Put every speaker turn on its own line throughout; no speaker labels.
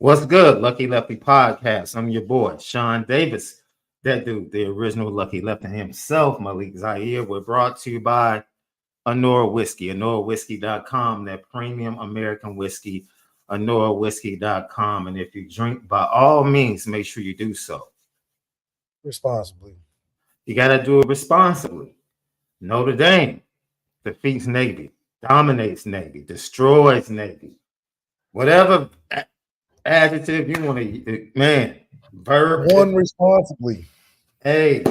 What's good, Lucky Lefty Podcast? I'm your boy, Shaun Davis. That dude, the original Lucky Lefty himself, Malik Zaire. We're brought to you by Notre Whiskey, AnoraWhiskey.com, that premium American whiskey, AnoraWhiskey.com. And if you drink, by all means, make sure you do so
responsibly.
You got to do it responsibly. Notre Dame defeats Navy, dominates Navy, destroys Navy. Whatever adjective you want to, man, verb.
One responsibly.
Hey,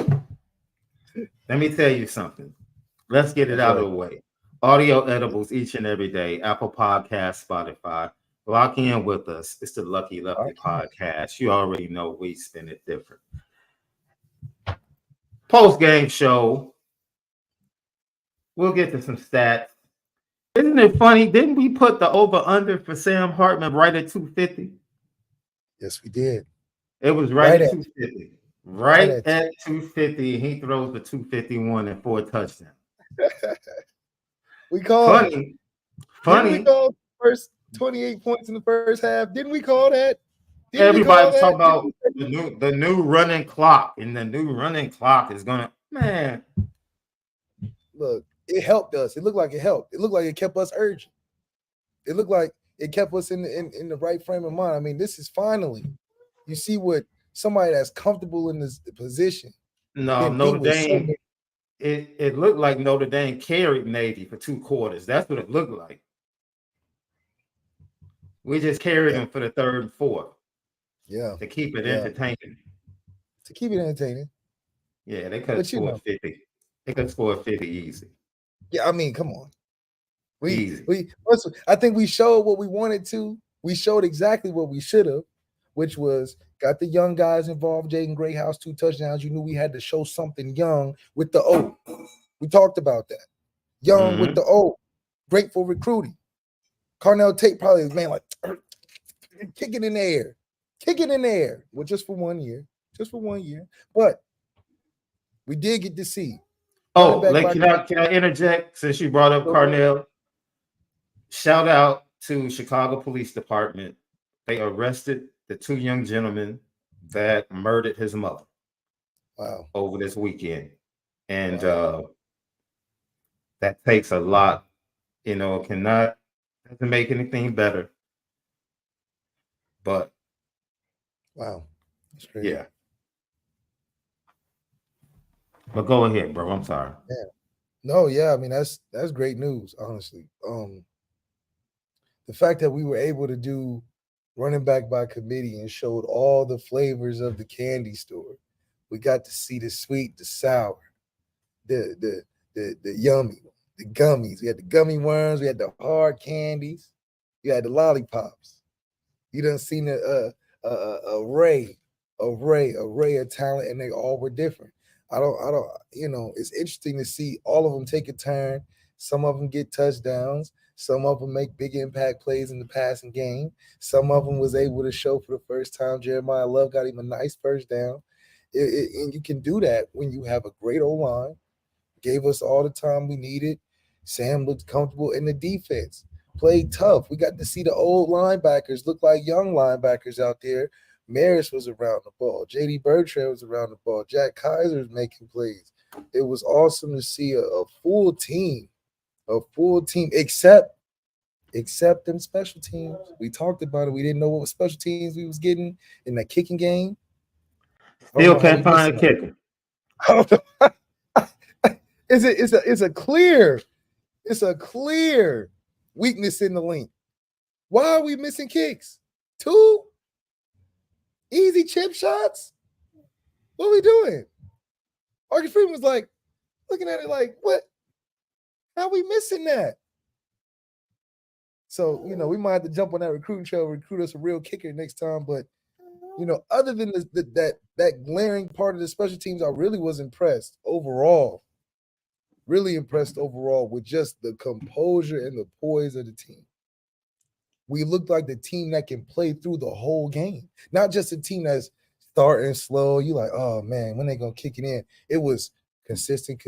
let me tell you something. Let's get it out of the way. Audio edibles each and every day. Apple Podcasts, Spotify. Lock in with us. It's the Lucky Lefty Podcast. You already know we spin it different. Post-game show. We'll get to some stats. Isn't it funny? Didn't we put the over-under for Sam Hartman right at 250?
Yes, we did.
It was right at 250. Right at 250. He throws the 251 and 4 touchdowns.
We called
funny.
We called first 28 points in the first half. Didn't we call that?
Everybody's talking about the new running clock, and the new running clock is gonna, man.
Look, it helped us. It looked like it helped. It looked like it kept us urgent. It looked like it kept us in the right frame of mind. I mean, this is finally, you see what somebody that's comfortable in this position.
No, Notre Dame. It looked like Notre Dame carried Navy for 2 quarters. That's what it looked like. We just carried them for the third and fourth.
Yeah.
To keep it entertaining.
To keep it entertaining.
Yeah, they could have scored 50. They could have scored 50 easy.
Yeah, I mean, come on. I think we showed what we wanted to. We showed exactly what we should have, which was got the young guys involved. Jaden Greathouse, 2 touchdowns. You knew we had to show something young with the O. We talked about that. Young with the O. Great for recruiting. Carnell Tate probably, man, like kick it in the air. Kick it in the air. Well, just for 1 year. Just for 1 year. But we did get to see.
Oh, can I interject since you brought up Carnell? Shout out to Chicago Police Department. They arrested the 2 young gentlemen that murdered his mother.
Wow.
Over this weekend. And that takes a lot. You know, doesn't make anything better. But
wow. That's crazy.
Yeah. But go ahead, bro. I'm sorry.
Yeah. No, yeah. I mean, that's great news, honestly. The fact that we were able to do running back by committee and showed all the flavors of the candy store. We got to see the sweet, the sour, the yummy, the gummies. We had the gummy worms. We had the hard candies. You had the lollipops. You done seen the array of talent, and they all were different. I don't, it's interesting to see all of them take a turn. Some of them get touchdowns. Some of them make big impact plays in the passing game. Some of them was able to show for the first time. Jeremiah Love got him a nice first down. And you can do that when you have a great O-line. Gave us all the time we needed. Sam looked comfortable in the defense. Played tough. We got to see the old linebackers look like young linebackers out there. Maris was around the ball. J.D. Bertrand was around the ball. Jack Kaiser was making plays. It was awesome to see a full team. A full team, except them special teams. We talked about it. We didn't know what special teams we was getting in that kicking game.
Still can't find a kicker.
It's a clear weakness in the link. Why are we missing kicks? 2 easy chip shots? What are we doing? Archie Freeman was like looking at it like, what? How are we missing that? So, we might have to jump on that recruiting trail, recruit us a real kicker next time. But, other than that glaring part of the special teams, I really was impressed overall. Really impressed overall with just the composure and the poise of the team. We looked like the team that can play through the whole game. Not just a team that's starting slow. You like, oh, man, when they going to kick it in? It was consistent.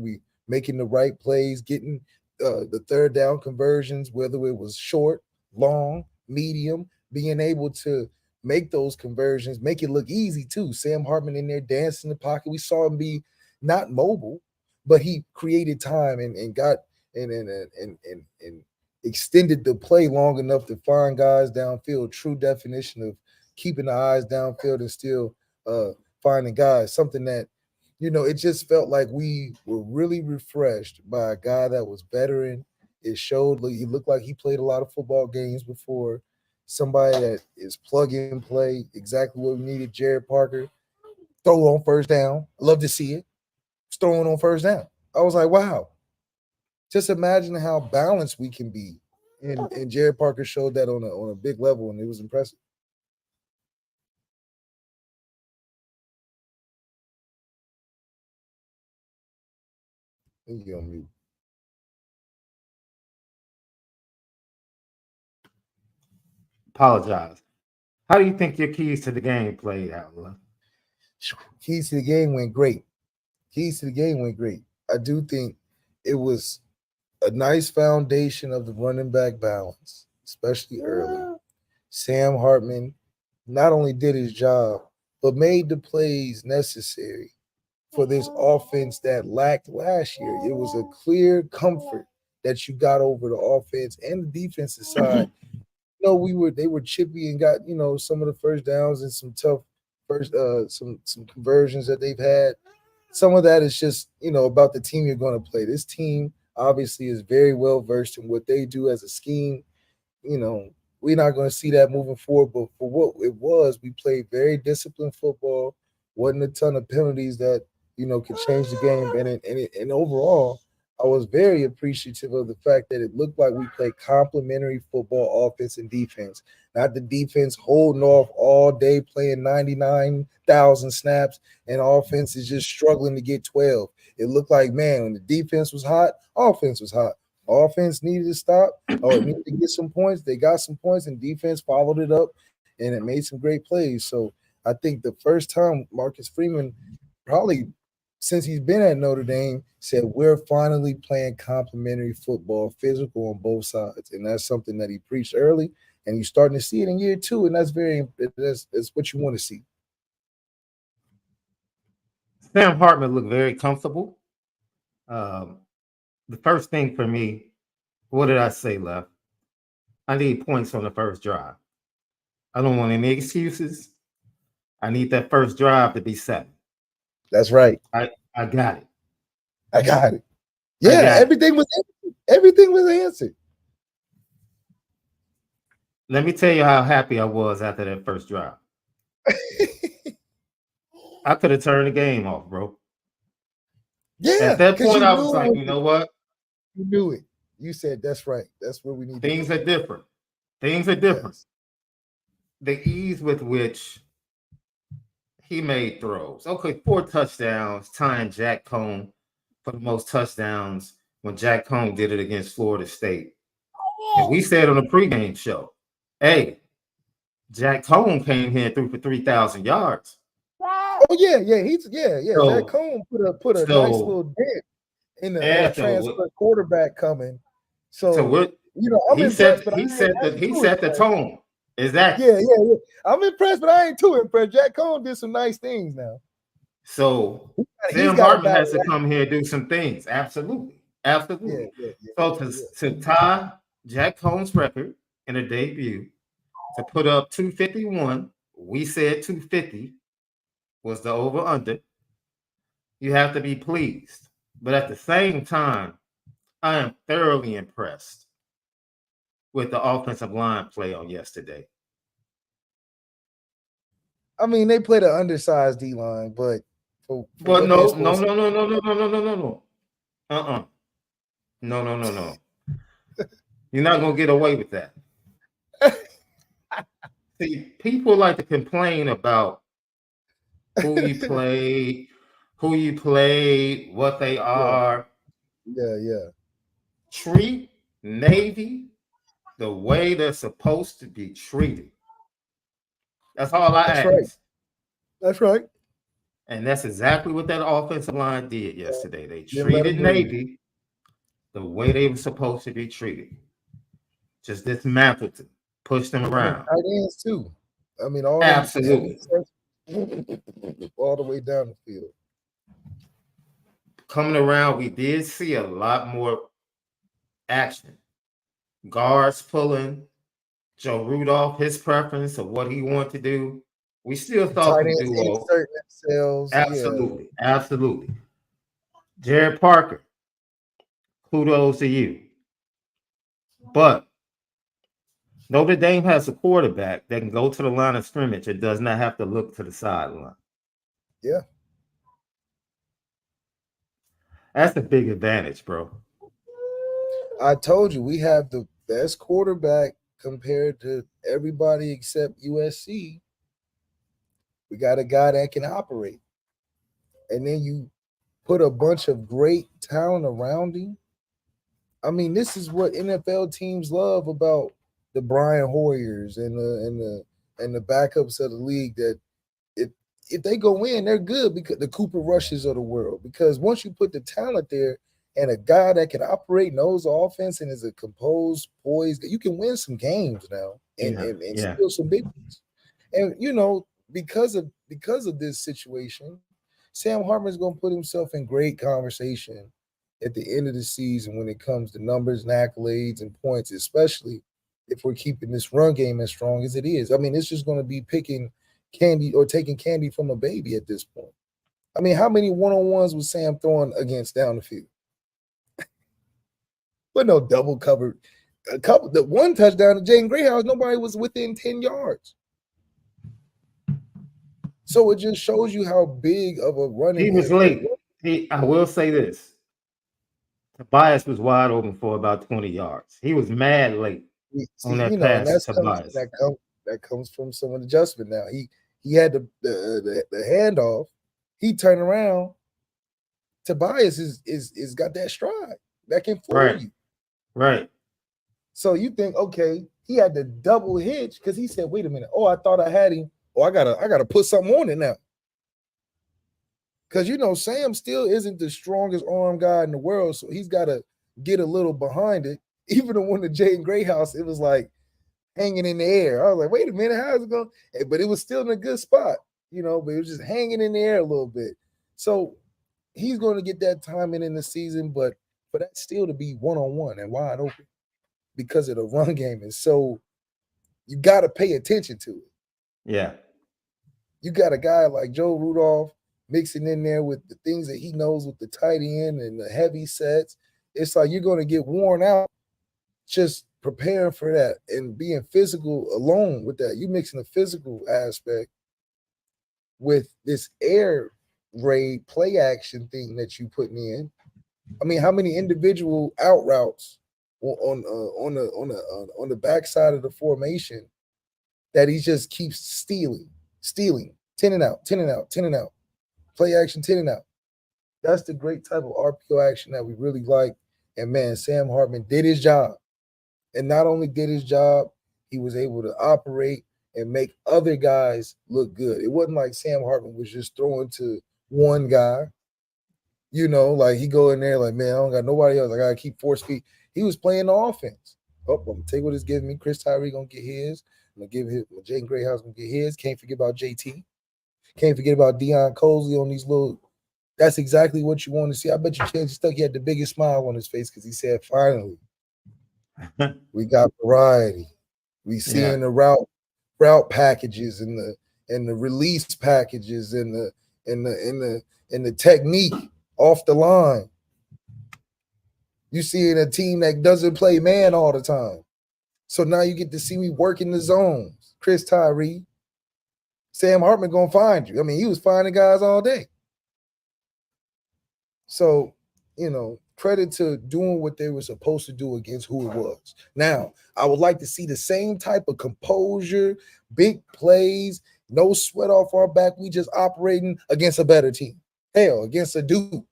We making the right plays, getting the third down conversions, whether it was short, long, medium, being able to make those conversions, make it look easy too. Sam Hartman in there dancing in the pocket. We saw him be not mobile, but he created time and got and extended the play long enough to find guys downfield. True definition of keeping the eyes downfield and still finding guys. Something that it just felt like we were really refreshed by a guy that was veteran. It showed he looked like he played a lot of football games before. Somebody that is plug and play, exactly what we needed. Gerard Parker, throw it on first down. Love to see it. It's throwing on first down. I was like, wow. Just imagine how balanced we can be. And Gerard Parker showed that on a big level, and it was impressive. You on mute.
Apologize. How do you think your keys to the game played out, love?
Keys to the game went great. I do think it was a nice foundation of the running back balance, especially early. Sam Hartman not only did his job, but made the plays necessary for this offense that lacked last year. It was a clear comfort that you got over the offense and the defensive side. They were chippy and got, some of the first downs and some tough some conversions that they've had. Some of that is just, about the team you're going to play. This team obviously is very well versed in what they do as a scheme. We're not going to see that moving forward, but for what it was, we played very disciplined football. Wasn't a ton of penalties that, could change the game. And overall, I was very appreciative of the fact that it looked like we played complementary football, offense and defense. Not the defense holding off all day playing 99,000 snaps and offense is just struggling to get 12. It looked like, man, when the defense was hot, offense was hot. Offense needed to stop or it needed to get some points. They got some points and defense followed it up and it made some great plays. So I think the first time Marcus Freeman probably since he's been at Notre Dame, said we're finally playing complementary football, physical on both sides. And that's something that he preached early, and you're starting to see it in year two, and that's what you want to see.
Sam Hartman looked very comfortable. The first thing for me, what did I say, Left? I need points on the first drive. I don't want any excuses. I need that first drive to be set.
That's right.
I got it.
I got it. Yeah, everything was answered.
Let me tell you how happy I was after that first drive. I could have turned the game off, bro.
Yeah.
At that point, I was like, you know what?
You knew it. You said that's right. That's what we need.
Things are different. Yes. The ease with which he made throws. Okay, 4 touchdowns, tying Jack Cohn for the most touchdowns when Jack Cohn did it against Florida State. And we said on the pregame show, hey, Jack Cohn came here and threw for 3,000 yards.
Oh, yeah. So, Jack Cohn put a nice little dent in the transfer quarterback coming.
He set the tone. Exactly.
Yeah. I'm impressed, but I ain't too impressed. Jack Cohn did some nice things now.
So Sam Hartman has to come here and do some things. Absolutely.
Yeah.
So to tie Jack Cohn's record in a debut, to put up 251, we said 250 was the over-under. You have to be pleased. But at the same time, I am thoroughly impressed with the offensive line play on yesterday.
I mean, they played an undersized D line, but
no. No. You're not gonna get away with that. See, people like to complain about who you played, what they are.
Yeah.
Treat Navy the way they're supposed to be treated. That's all I ask.
Right. That's right.
And that's exactly what that offensive line did yesterday. They treated Navy the way they were supposed to be treated. Just dismantled them, pushed him around.
Tight ends too. I mean, all them
Absolutely.
all the way down the field.
Coming around, we did see a lot more action. Guards pulling, Joe Rudolph, his preference of what he wanted to do. We still
The
thought
tight
the
ends
duo.
inserting themselves. Yeah.
Absolutely. Gerard Parker, kudos to you. But Notre Dame has a quarterback that can go to the line of scrimmage and does not have to look to the sideline.
Yeah.
That's a big advantage, bro.
I told you we have the best quarterback compared to everybody except USC. We got a guy that can operate. And then you put a bunch of great talent around him. I mean, this is what NFL teams love about the Brian Hoyers and the backups of the league. That if they go in, they're good because the Cooper Rushes of the world. Because once you put the talent there and a guy that can operate, knows the offense, and is a composed, poised, you can win some games now and steal some big ones. And because of this situation, Sam Hartman's going to put himself in great conversation at the end of the season when it comes to numbers and accolades and points, especially if we're keeping this run game as strong as it is. I mean, it's just going to be picking candy or taking candy from a baby at this point. I mean, how many one-on-ones was Sam throwing against down the field? But no double covered. The one touchdown to Jaden Greyhouse, nobody was within 10 yards. So it just shows you how big of a running.
He was late. I will say this. Tobias was wide open for about 20 yards. He was mad late on that pass to Tobias.
That comes from some adjustment now. He had the handoff. He turned around. Tobias is got that stride that can fool you.
Right.
So you think, okay, he had the double hitch because he said, wait a minute. Oh, I thought I had him. Oh, I gotta put something on it now. Because Sam still isn't the strongest arm guy in the world, so he's got to get a little behind it. Even the one to Jaden Greyhouse, it was like hanging in the air. I was like, wait a minute, how's it going? But it was still in a good spot, but it was just hanging in the air a little bit. So he's going to get that timing in the season, but for that still to be one-on-one and wide open because of the run game is so you got to pay attention to it.
Yeah.
You got a guy like Joe Rudolph mixing in there with the things that he knows with the tight end and the heavy sets. It's like you're going to get worn out just preparing for that and being physical alone with that. You mixing the physical aspect with this air raid play action thing that you putting in. I mean, how many individual out routes on the backside of the formation that he just keeps stealing, 10 and out, play action, 10 and out. That's the great type of RPO action that we really like. And man, Sam Hartman did his job. And not only did his job, he was able to operate and make other guys look good. It wasn't like Sam Hartman was just throwing to one guy. Like he go in there like, man, I don't got nobody else. I got to keep force feed. He was playing the offense. Oh, I'm going to take what it's giving me. Chris Tyree going to get his. I'm going to give his. Jaden Greyhouse going to get his. Can't forget about JT. Can't forget about Deion Colsley on these little. That's exactly what you want to see. I bet you Chance Stuck he had the biggest smile on his face because he said, finally, we got variety. We seeing the route packages and the release packages and the technique off the line. You seeing a team that doesn't play man all the time. So now you get to see me work in the zones. Chris Tyree. Sam Hartman gonna find you. I mean, he was finding guys all day. So, credit to doing what they were supposed to do against who it was. Now, I would like to see the same type of composure, big plays, no sweat off our back. We just operating against a better team. Hell, against a dude.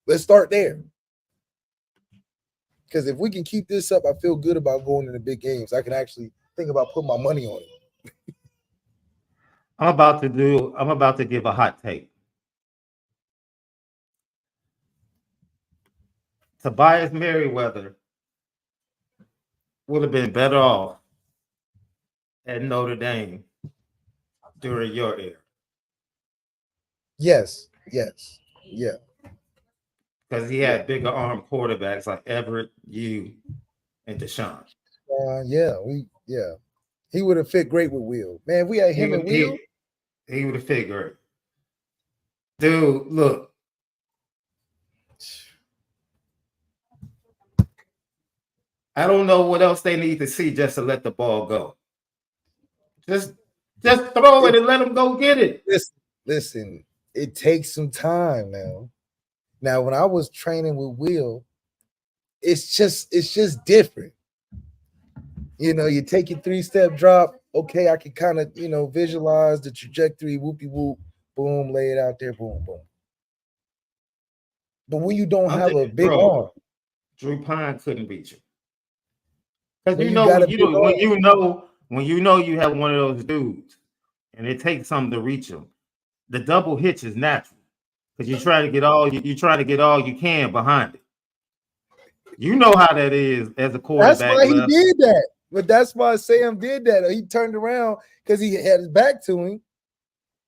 Let's start there. Because if we can keep this up, I feel good about going into big games. I can actually think about putting my money on it.
I'm about to give a hot take. Tobias Merriweather would have been better off at Notre Dame during your era?
Yes, yeah.
Because he had bigger arm quarterbacks like Everett, you, and Deshaun.
Yeah. He would have fit great with Will. Man, if we had
He
him
would
and Will.
he would have fit great. Dude, look. I don't know what else they need to see just to let the ball go. Just throw it and let them go get it.
Listen, it takes some time now. Now, when I was training with Will, it's just different. You take your 3-step drop. Okay, I can kind of visualize the trajectory. Whoopie whoop, boom, lay it out there, boom, boom. But when you don't have a big arm,
Drew Pine couldn't beat you. Because
when
you know you have one of those dudes, and it takes something to reach them. The double hitch is natural because you try to get all you can behind it. You know how that is as a quarterback.
That's why he did that. But that's why Sam did that. He turned around because he had his back to him,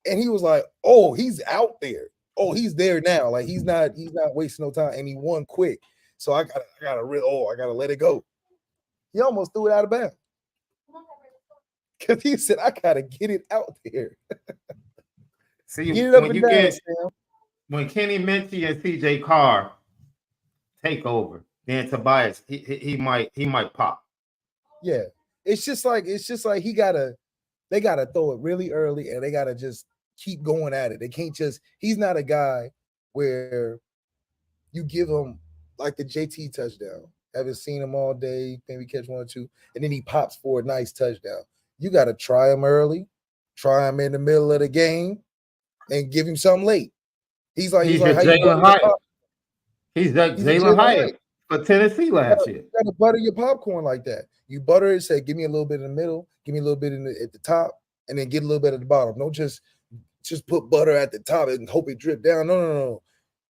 and he was like, "Oh, he's out there. Oh, he's there now. Like he's not wasting no time." And he won quick. So I gotta let it go. He almost threw it out of bounds because he said, "I gotta get it out there."
See, when Kenny Minchie and CJ Carr take over, then Tobias he might pop.
Yeah, it's just like they gotta throw it really early, and they gotta just keep going at it. They can't he's not a guy where you give him like the JT touchdown. Haven't seen him all day, maybe catch 1 or 2, and then he pops for a nice touchdown. You got to try him early, try him in the middle of the game, and give him something late. He's like
Jalen Hyatt. He's like Jalen Hyatt for Tennessee last year.
You got to butter your popcorn like that. You butter it, say, give me a little bit in the middle, give me a little bit at the top, and then get a little bit at the bottom. Don't just put butter at the top and hope it drip down. No.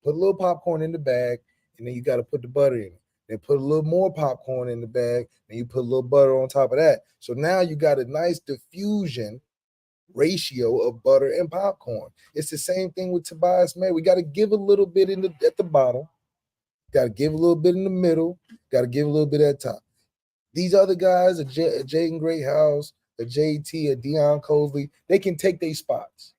Put a little popcorn in the bag, and then you got to put the butter in it. Then put a little more popcorn in the bag, and you put a little butter on top of that. So now you got a nice diffusion ratio of butter and popcorn. It's the same thing with Tobias May. We got to give a little bit at the bottom, got to give a little bit in the middle, got to give a little bit at the top. These other guys, a Jaden Greathouse, a JT, a Deion Cosley, they can take their spots.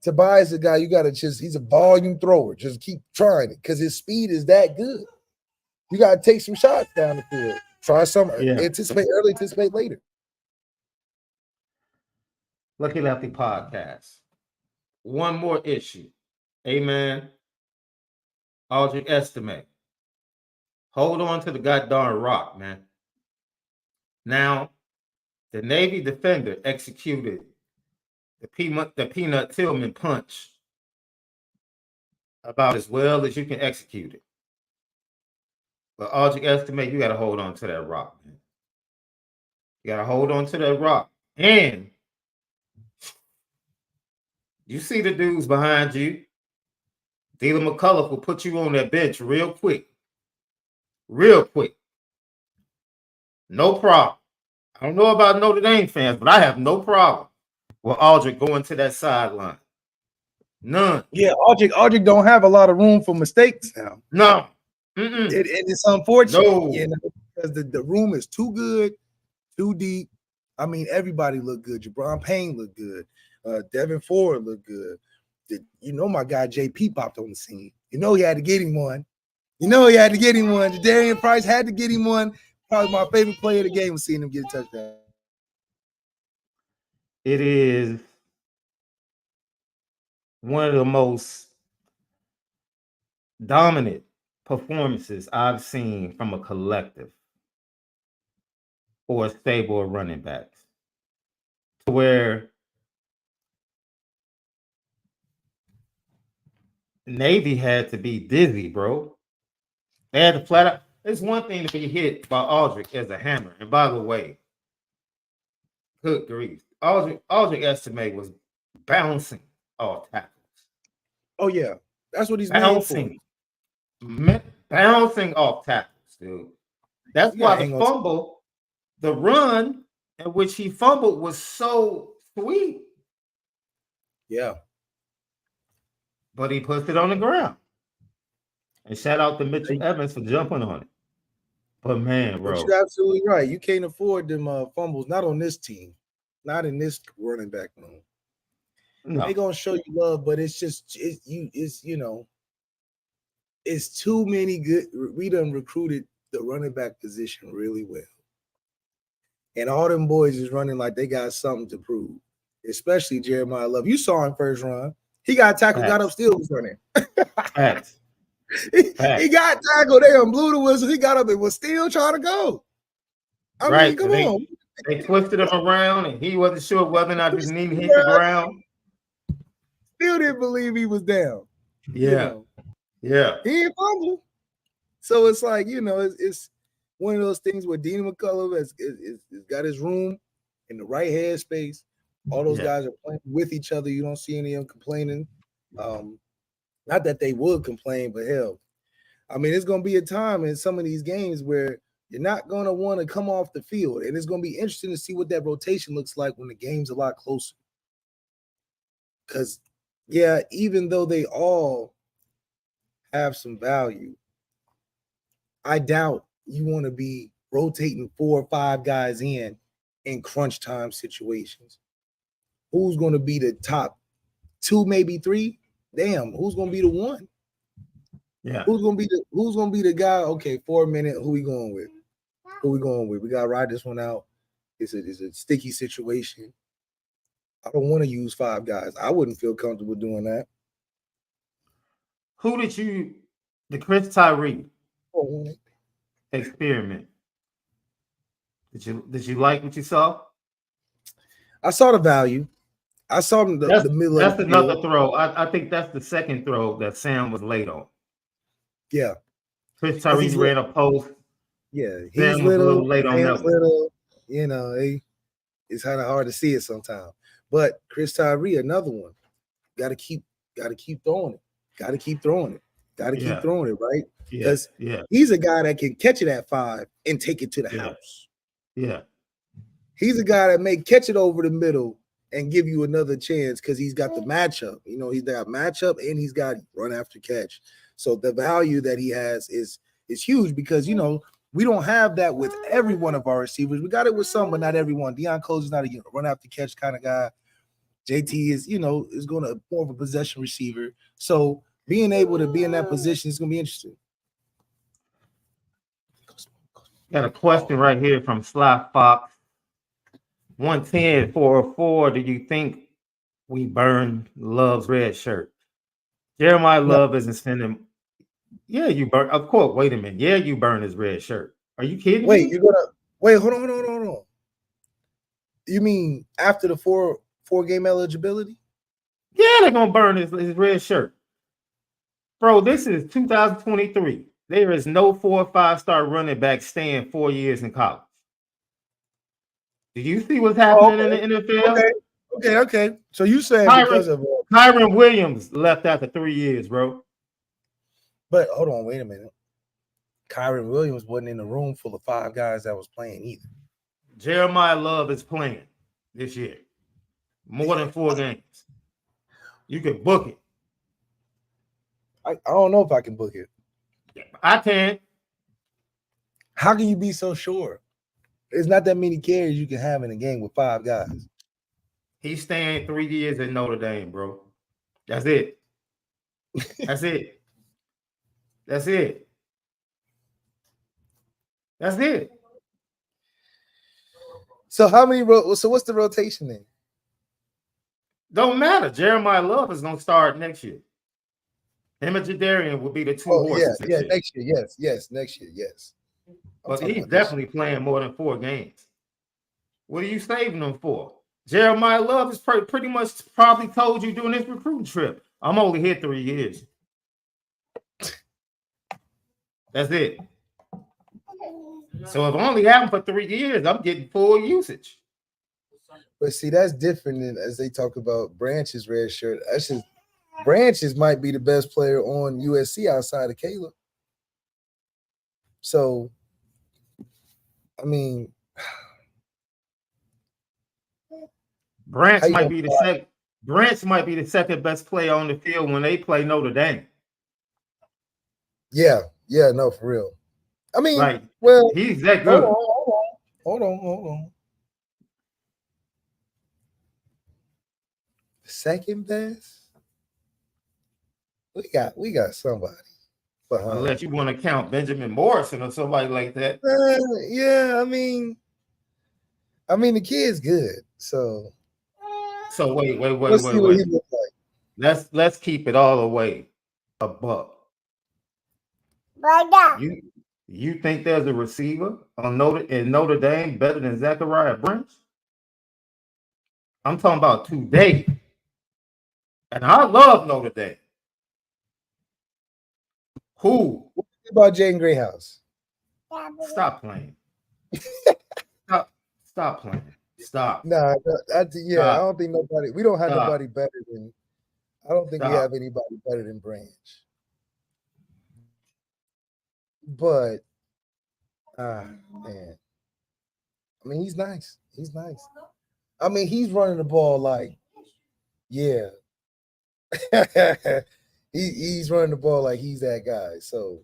Tobias is a guy you got to he's a volume thrower. Just keep trying it because his speed is that good. You got to take some shots down the field. Try some, anticipate early, anticipate later.
Lucky Lefty Podcast. One more issue. Amen. Aldrich estimate. Hold on to the goddamn rock, man. Now, the Navy defender executed the Peanut Tillman punch about as well as you can execute it. But Aldrich estimate, you got to hold on to that rock, man. You got to hold on to that rock. And you see the dudes behind you. Dylan McCullough will put you on that bench real quick. Real quick. No problem. I don't know about Notre Dame fans, but I have no problem with Aldrich going to that sideline. None.
Yeah, Aldrich don't have a lot of room for mistakes now.
No.
It's unfortunate,
no.
Because the room is too good, too deep. I mean, everybody looked good. Jabron Payne looked good. Devin Ford looked good. My guy JP popped on the scene. He had to get him one. Darian Price had to get him one. Probably my favorite player of the game was seeing him get a touchdown.
It is one of the most dominant performances I've seen from a collective or a stable of running backs, to where Navy had to be dizzy, bro. They had to flat out. It's one thing to be hit by Aldrich as a hammer. And by the way, good grief, Aldrich estimate was bouncing off tackles.
Oh yeah, that's what he's
bouncing off tackles, dude. That's why the fumble, the run in which he fumbled was so sweet.
Yeah.
But he pushed it on the ground. And shout out to Mitchell Evans for jumping on it. But man,
But
bro.
you're absolutely right. You can't afford them fumbles, not on this team, not in this running back room.
No.
They're gonna show you love, but it's too many good. We done recruited the running back position really well. And all them boys is running like they got something to prove, especially Jeremiah Love. You saw him first run. He got tackled, got up, still was running.
Facts.
He got tackled. They blew the whistle. He got up and was still trying to go. I mean, come on.
They twisted him around, and he wasn't sure whether or not his knee hit the ground.
Still didn't believe he was down.
Yeah. Yeah.
He didn't fumble. So it's like, it's one of those things where Dean McCullough has got his room in the right headspace. All those guys are playing with each other. You don't see any of them complaining. Not that they would complain, but hell, I mean, it's going to be a time in some of these games where you're not going to want to come off the field. And it's going to be interesting to see what that rotation looks like when the game's a lot closer. Because, even though they all have some value, I doubt you want to be rotating 4 or 5 guys in crunch time situations. Who's going to be the top 2, maybe 3? Damn, who's going to be the one?
Yeah.
Who's gonna be the guy? Okay, 4 minute. Who we going with? We gotta ride this one out. It's a sticky situation. I don't want to use 5 guys. I wouldn't feel comfortable doing that.
Who did the Chris Tyree experiment? Did you like what you saw?
I saw the value. I saw the middle.
That's another throw. I think that's the second throw that Sam was late on.
Yeah.
Chris Tyree ran a post.
Yeah,
he's little, a little late on that
little, it's kind of hard to see it sometimes. But Chris Tyree, another one. Gotta keep throwing it. Gotta keep throwing it. Keep throwing it, right? Because he's a guy that can catch it at 5 and take it to the house.
Yeah.
He's a guy that may catch it over the middle and give you another chance because he's got the matchup. He's got matchup and he's got run after catch. So the value that he has is huge because, we don't have that with every one of our receivers. We got it with some, but not everyone. Deion Coles is not a run after catch kind of guy. JT is, is going to more of a possession receiver. So being able to be in that position is going to be interesting.
Got a question right here from Sly Fox. 110-404. Do you think we burn Love's red shirt? Jeremiah Love isn't sending. Yeah, you burn. Of course. Wait a minute. Yeah, you burn his red shirt. Are you kidding me?
Wait, you're gonna wait. Hold on. You mean after the four game eligibility?
Yeah, they're gonna burn his red shirt, bro. This is 2023. There is no 4 or 5 star running back staying 4 years in college. Do you see what's happening in the NFL?
Okay. So you saying because of
Kyron Williams left after 3 years, bro.
But hold on, wait a minute. Kyron Williams wasn't in the room full of 5 guys that was playing either.
Jeremiah Love is playing this year. More than 4 games. You can book it.
I don't know if I can book it.
I can.
How can you be so sure? There's not that many carries you can have in a game with 5 guys.
He's staying 3 years at Notre Dame, bro. That's it. That's it. That's it. That's it.
So so what's the rotation then?
Don't matter. Jeremiah Love is going to start next year. Him and Jadarian will be the 2 horses.
Yeah, next year. Yes, next year, yes.
But he's definitely playing more than 4 games. What are you saving him for? Jeremiah Love has pretty much probably told you during this recruiting trip, I'm only here 3 years. That's it. So if I only have him for 3 years, I'm getting full usage.
But see, that's different than as they talk about Branch's red shirt. That's just Branches might be the best player on USC outside of Caleb. So, I mean,
Branch
How you
might
gonna
be the second. Branch might be the second best player on the field when they play Notre Dame.
Yeah, no, for real. I mean,
Like
well,
he's that
hold
good.
on, hold on. Second best? We got somebody behind.
Unless you want to count Benjamin Morrison or somebody like that.
Yeah, I mean the kid's good. So
Wait.
let's see what he looks like.
Let's keep it all the way a buck. You think there's a receiver on Notre Dame better than Zachariah Branch? I'm talking about today. And I love Notre Dame. Who?
What about Jaden Greyhouse?
Stop playing. Stop playing. Stop.
Nah, I
Stop.
don't think nobody. We don't have
Stop.
nobody better than. I don't think we
Stop.
have anybody better than Branch. But, man, I mean, he's nice. He's nice. I mean, he's running the ball like, yeah. he's running the ball like he's that guy. So,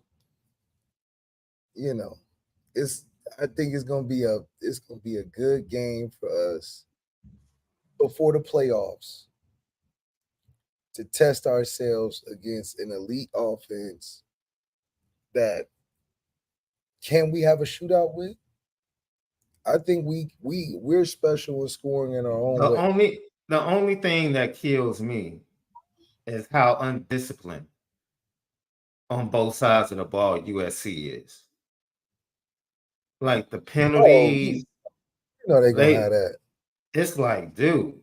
I think it's gonna be a good game for us before the playoffs to test ourselves against an elite offense that can we have a shootout with? I think we're special in scoring in our own way.
The only thing that kills me is how undisciplined on both sides of the ball USC is. Like the penalties,
They're gonna have that.
It's like, dude,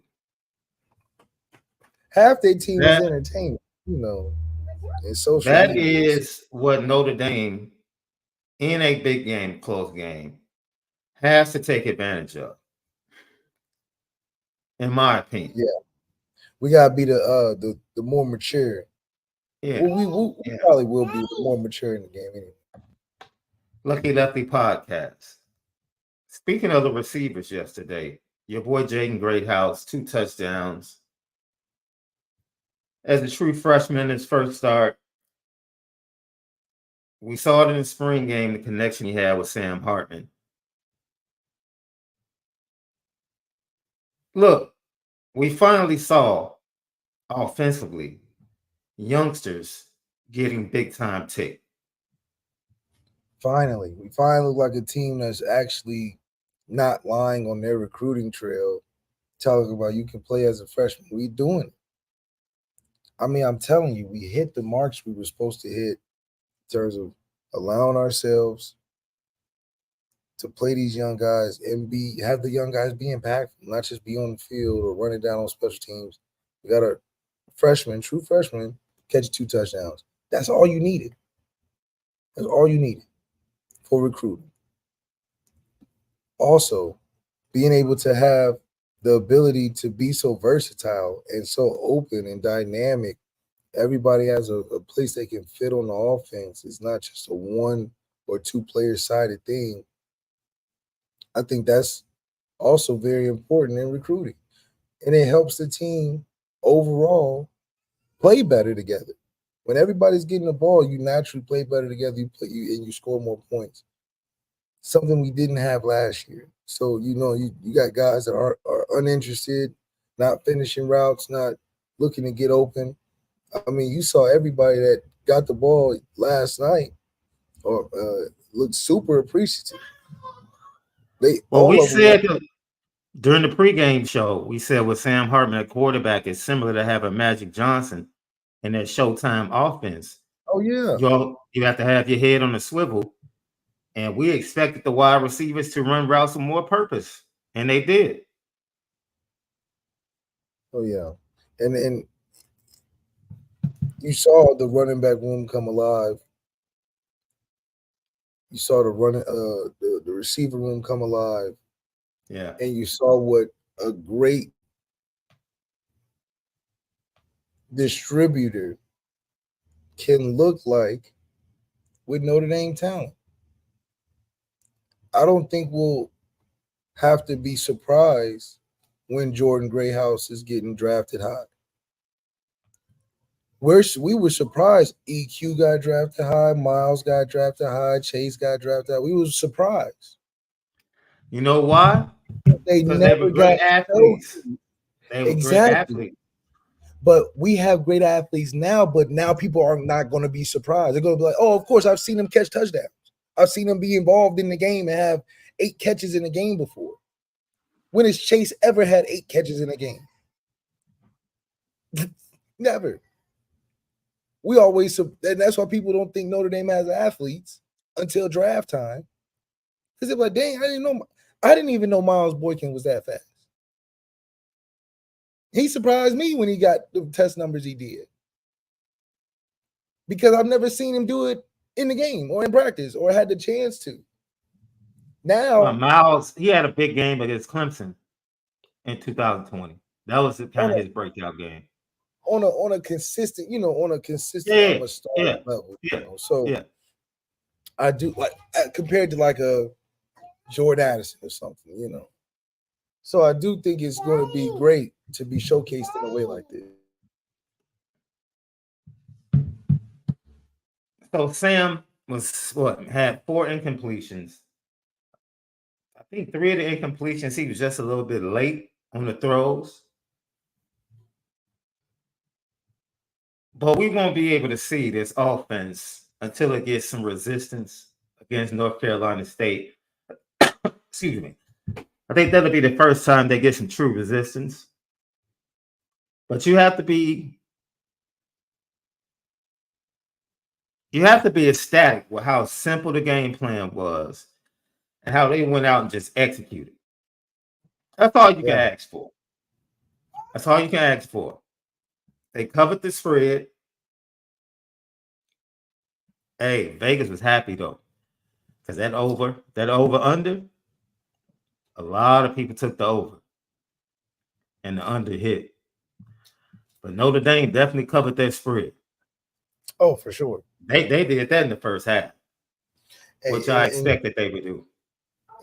half their team is entertainment, and social.
That is what Notre Dame in a big game, close game, has to take advantage of. In my opinion.
Yeah. We gotta be the more mature.
Yeah.
Well, we probably will be more mature in the game anyway.
Lucky Lefty podcast. Speaking of the receivers yesterday, your boy Jaden Greathouse, 2 touchdowns. As a true freshman in his first start, we saw it in the spring game, the connection he had with Sam Hartman. Look, we finally saw offensively youngsters getting big time tick.
Finally, we finally look like a team that's actually not lying on their recruiting trail, talking about you can play as a freshman. We doing it. I mean, I'm telling you, we hit the marks we were supposed to hit in terms of allowing ourselves to play these young guys and have the young guys be impactful, not just be on the field or running down on special teams. We got a true freshman, catch 2 touchdowns. That's all you needed. That's all you needed for recruiting. Also, being able to have the ability to be so versatile and so open and dynamic. Everybody has a place they can fit on the offense. It's not just a 1 or 2 player sided thing. I think that's also very important in recruiting. And it helps the team overall play better together. When everybody's getting the ball, you naturally play better together. You score more points. Something we didn't have last year. So you got guys that are uninterested, not finishing routes, not looking to get open. I mean, you saw everybody that got the ball last night or looked super appreciative.
We said during the pregame show, we said with Sam Hartman at quarterback, it's similar to having Magic Johnson in that Showtime offense.
Oh, yeah.
You have to have your head on a swivel. And we expected the wide receivers to run routes with more purpose. And they did.
Oh, yeah. And you saw the running back room come alive. You saw the receiver room come alive.
Yeah.
And you saw what a great distributor can look like with Notre Dame talent. I don't think we'll have to be surprised when Jordan Grayhouse is getting drafted high. We were surprised. EQ got drafted high, Miles got drafted high, Chase got drafted high. We were surprised.
You know why?
They
Because they were
never got
great athletes. They were great
exactly.
athletes.
But we have great athletes now, but now people are not going to be surprised. They're going to be like, oh, of course, I've seen them catch touchdowns. I've seen them be involved in the game and have 8 catches in a game before. When has Chase ever had 8 catches in a game? Never. We always, and that's why people don't think Notre Dame has athletes until draft time. Because they're like, dang, I didn't even know Miles Boykin was that fast. He surprised me when he got the test numbers he did. Because I've never seen him do it in the game or in practice or had the chance to. Now,
Miles, he had a big game against Clemson in 2020. That was kind of his breakout game.
On a consistent, I'm a starting level. So I do like compared to like a Jordan Addison or something, So I do think it's going to be great to be showcased in a way like this.
So Sam had 4 incompletions. I think 3 of the incompletions he was just a little bit late on the throws. But we won't be able to see this offense until it gets some resistance against North Carolina State. Excuse me. I think that'll be the first time they get some true resistance. But you have to be ecstatic with how simple the game plan was and how they went out and just executed. That's all you can ask for. That's all you can ask for. They covered the spread. Hey, Vegas was happy though. Because that over under, a lot of people took the over. And the under hit. But Notre Dame definitely covered that spread.
Oh, for sure.
They did that in the first half. Which I expected they would do.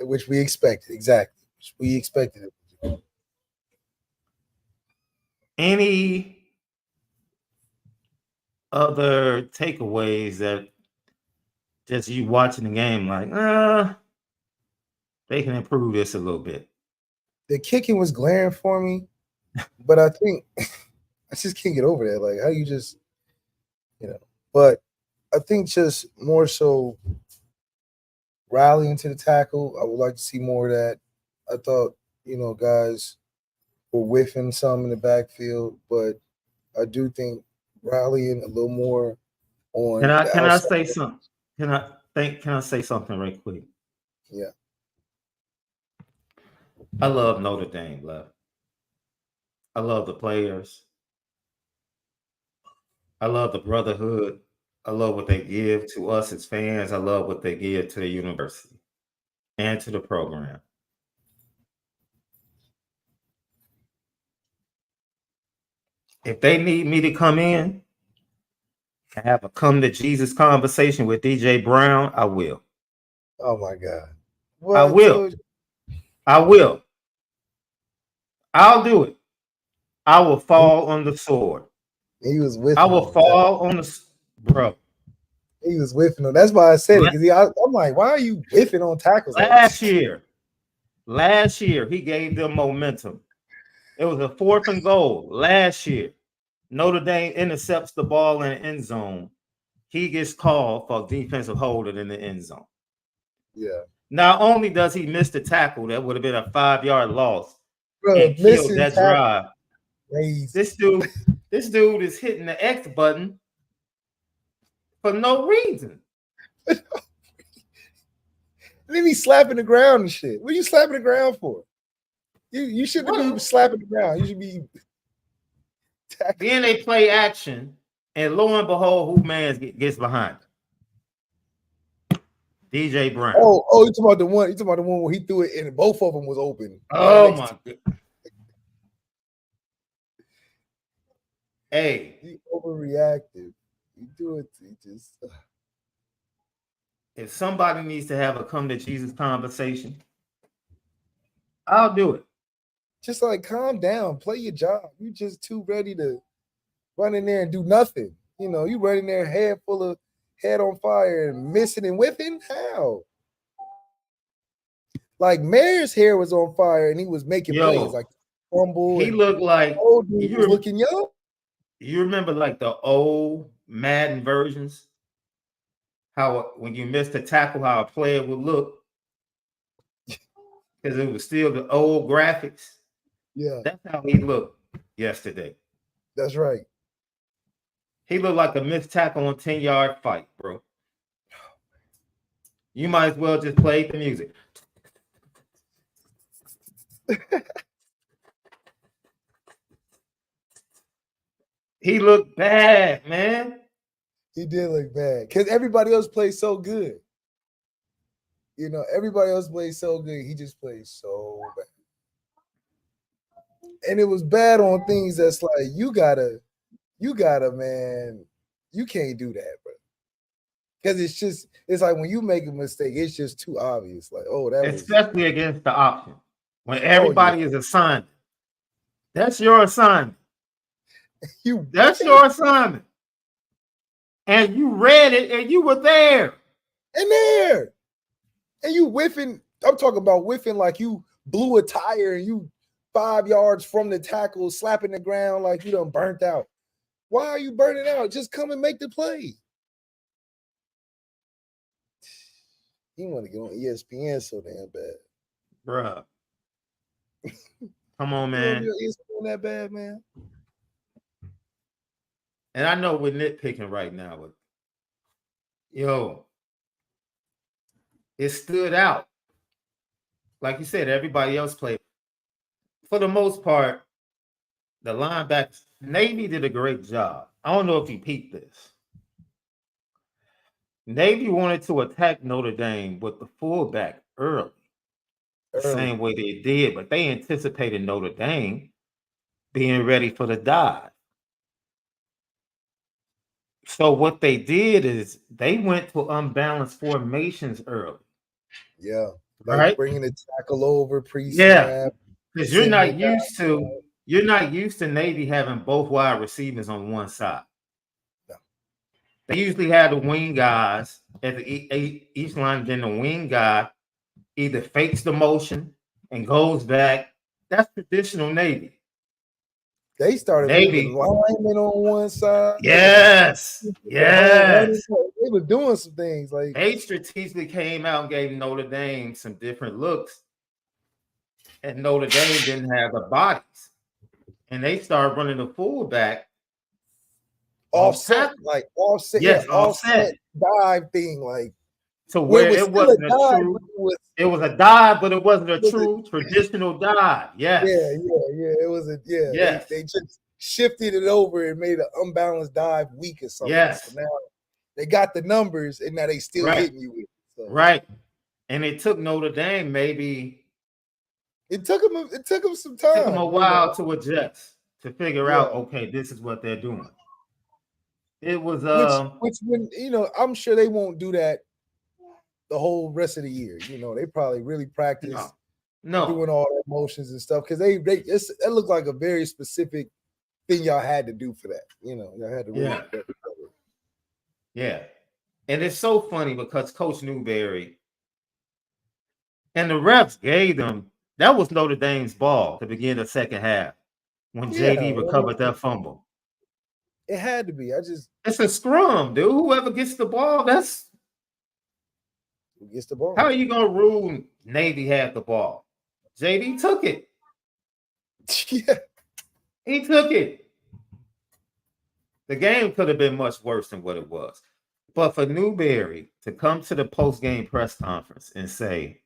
Which we expected, exactly. Which we expected it to do.
Any other takeaways that just you watching the game like, they can improve this a little bit?
The kicking was glaring for me, but I think I just can't get over that. Like how you just, but I think just more so rallying to the tackle. I would like to see more of that. I thought, guys were whiffing some in the backfield, but I do think rallying a little more on.
Can I say something? Can I say something right quick?
Yeah.
I love Notre Dame, love. I love the players. I love the brotherhood. I love what they give to us as fans. I love what they give to the university and to the program. If they need me to come in and have a come to Jesus conversation with DJ Brown, I will.
Oh my God.
I will. I will. I'll do it. I will fall on the sword.
He was with.
I will fall on the bro.
He was whiffing on. That's why I said it because I'm like, why are you whiffing on tackles?
Last year, he gave them momentum. It was a 4th and goal last year. Notre Dame intercepts the ball in the end zone. He gets called for defensive holding in the end zone.
Yeah.
Not only does he miss the tackle, that would have been a 5-yard loss,
bro,
and killed that drive. This dude is hitting the X button for no reason.
Then he's slapping the ground and shit. What are you slapping the ground for? You shouldn't be slapping the ground. You should be tackling.
Then they play action, and lo and behold, who man gets behind him? DJ Brown.
Oh, you talking about the one? You talking about the one where he threw it and both of them was open?
Oh my God. Hey,
he overreacted. You do it. He just.
If somebody needs to have a come to Jesus conversation, I'll do it.
Just like calm down, play your job. You just too ready to run in there and do nothing. You know, you run in there head on fire and missing and whipping. How? Like Mayer's hair was on fire and he was making plays like fumble.
He looked like
old dude was looking young.
You remember like the old Madden versions? How when you missed a tackle, how a player would look because it was still the old graphics.
Yeah,
that's how he looked yesterday.
That's right.
He looked like a missed tackle on 10-yard fight, bro. You might as well just play the music. He looked bad, man.
He did look bad because everybody else played so good. You know, everybody else played so good. He just played so bad. And it was bad on things that's like, you gotta, man, you can't do that, bro. Because it's like when you make a mistake, it's just too obvious. Like, oh, that
especially against the option. When everybody is assigned. That's your assignment. That's your assignment. And you read it and you were there.
And you whiffing. I'm talking about whiffing like you blew a tire and you 5 yards from the tackle, slapping the ground like you done burnt out. Why are you burning out? Just come and make the play. You want to get on ESPN so damn bad.
Bruh. Come on, man.
ESPN that bad, man.
And I know we're nitpicking right now, but it stood out. Like you said, everybody else played. For the most part, the linebackers, Navy did a great job. I don't know if you peeped this. Navy wanted to attack Notre Dame with the fullback early. The same way they did, but they anticipated Notre Dame being ready for the dive. So what they did is they went to unbalanced formations early.
Yeah, like right? Bringing the tackle over pre-snap.
Yeah, because you're not used to Navy having both wide receivers on one side. No. They usually have the wing guys at each line. Then the wing guy either fakes the motion and goes back. That's traditional Navy.
They started moving linemen on one side.
Yes. They
were doing some things like
they strategically came out and gave Notre Dame some different looks, and Notre Dame didn't have the bodies, and they started running the fullback
offset.
Yes, offset
dive thing, like
to where it wasn't a true. It was a dive, but it wasn't a true traditional dive. Yes.
Yeah. It was
Yes.
They just shifted it over and made an unbalanced dive weak or something.
Yes.
So now they got the numbers, and now they still hitting you with it. So.
Right. And it took Notre Dame maybe.
It took them some time.
It took them a while to adjust, to figure out, okay, this is what they're doing. It was
which when I'm sure they won't do that the whole rest of the year. They probably really practice doing all the motions and stuff because it looked like a very specific thing y'all had to do for that. Y'all had to really
Yeah. And it's so funny because Coach Newberry and the refs gave them, that was Notre Dame's ball to begin the second half when JD recovered that fumble.
It had to be.
It's a scrum, dude. Whoever gets the ball,
who gets the ball.
How are you gonna rule Navy had the ball? JD took it.
Yeah.
He took it. The game could have been much worse than what it was. But for Newberry to come to the post-game press conference and say,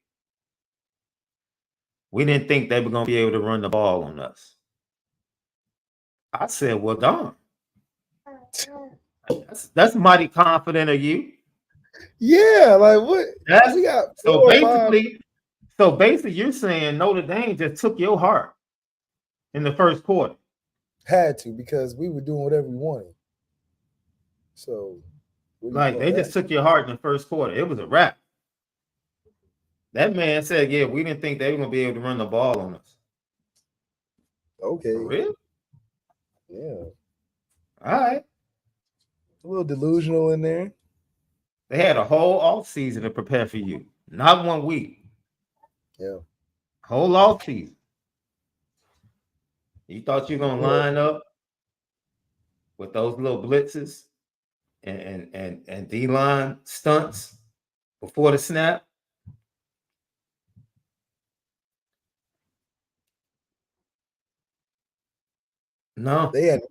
we didn't think they were going to be able to run the ball on us. I said, well, darn. That's mighty confident of you.
Yeah, like what?
So basically, you're saying Notre Dame just took your heart in the first quarter.
Had to, because we were doing whatever we wanted. So,
they just took your heart in the first quarter. It was a wrap. That man said, "Yeah, we didn't think they were going to be able to run the ball on us."
Okay.
For real?
Yeah.
All right.
A little delusional in there.
They had a whole off season to prepare for you. Not 1 week.
Yeah.
Whole off season. You thought you were gonna
Yeah.
line up with those little blitzes and D-line stunts before the snap? No.
They had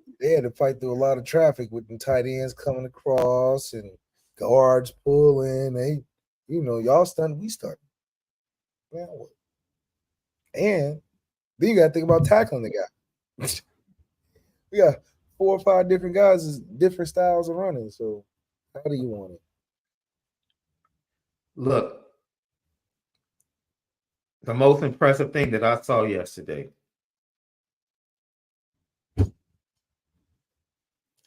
to fight through a lot of traffic with the tight ends coming across and guards pulling. Y'all stunned, we stunned. Man, what? And then you got to think about tackling the guy. We got 4 or 5 different guys, is different styles of running. So how do you want it?
Look, the most impressive thing that I saw yesterday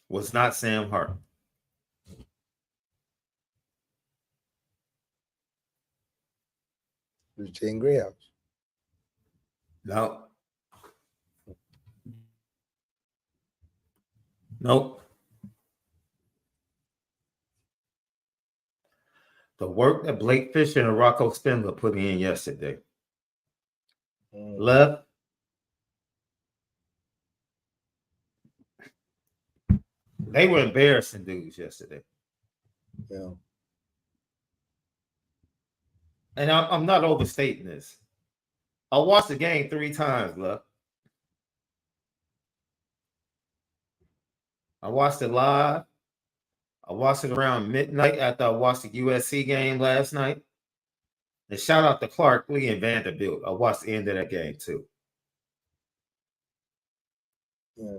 was not Sam Hart.
It was Jane Greyhouse.
No. Nope. The work that Blake Fisher and Rocco Spindler put in yesterday. Left. They were embarrassing dudes yesterday.
Yeah.
And I'm not overstating this. I watched the game 3 times, Left. I watched it live. I watched it around midnight after I watched the USC game last night. And shout out to Clark Lee and Vanderbilt. I watched the end of that game too.
Yeah.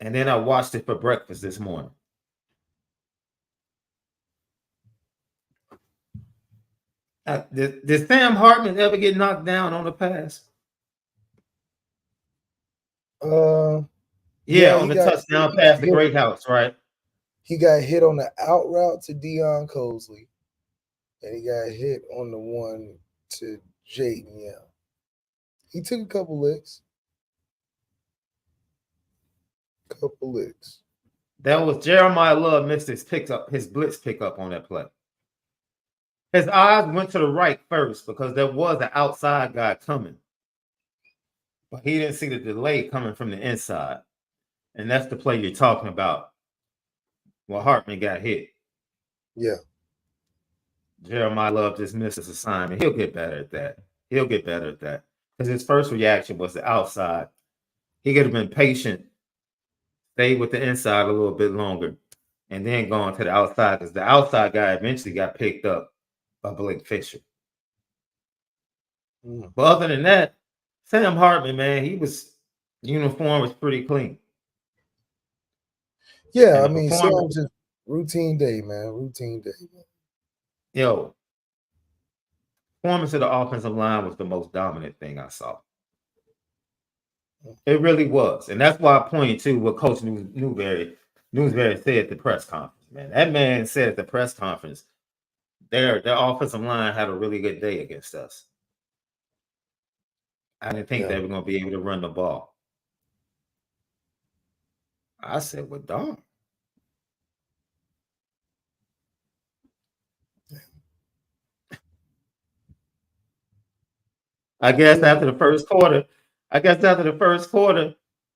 And then I watched it for breakfast this morning. Did Sam Hartman ever get knocked down on the pass? Yeah, on the touchdown pass to Great House, right?
He got hit on the out route to Deion Cosley, and he got hit on the one to Jayden. Yeah, he took a couple licks.
That was Jeremiah Love missed his blitz pickup on that play. His eyes went to the right first because there was an outside guy coming. But he didn't see the delay coming from the inside. And that's the play you're talking about. Well, Hartman got hit.
Yeah.
Jeremiah Love just missed his assignment. He'll get better at that. Because his first reaction was the outside. He could have been patient, stayed with the inside a little bit longer, and then gone to the outside because the outside guy eventually got picked up by Blake Fisher. But other than that, Sam Hartman, man, uniform was pretty clean.
Yeah, I mean, Sam just routine day, man.
Yo, performance of the offensive line was the most dominant thing I saw. It really was. And that's why I pointed to what Coach Newberry said at the press conference, man. That man said at the press conference, their offensive line had a really good day against us. I didn't think they were going to be able to run the ball. I said, well, dog. I guess after the first quarter,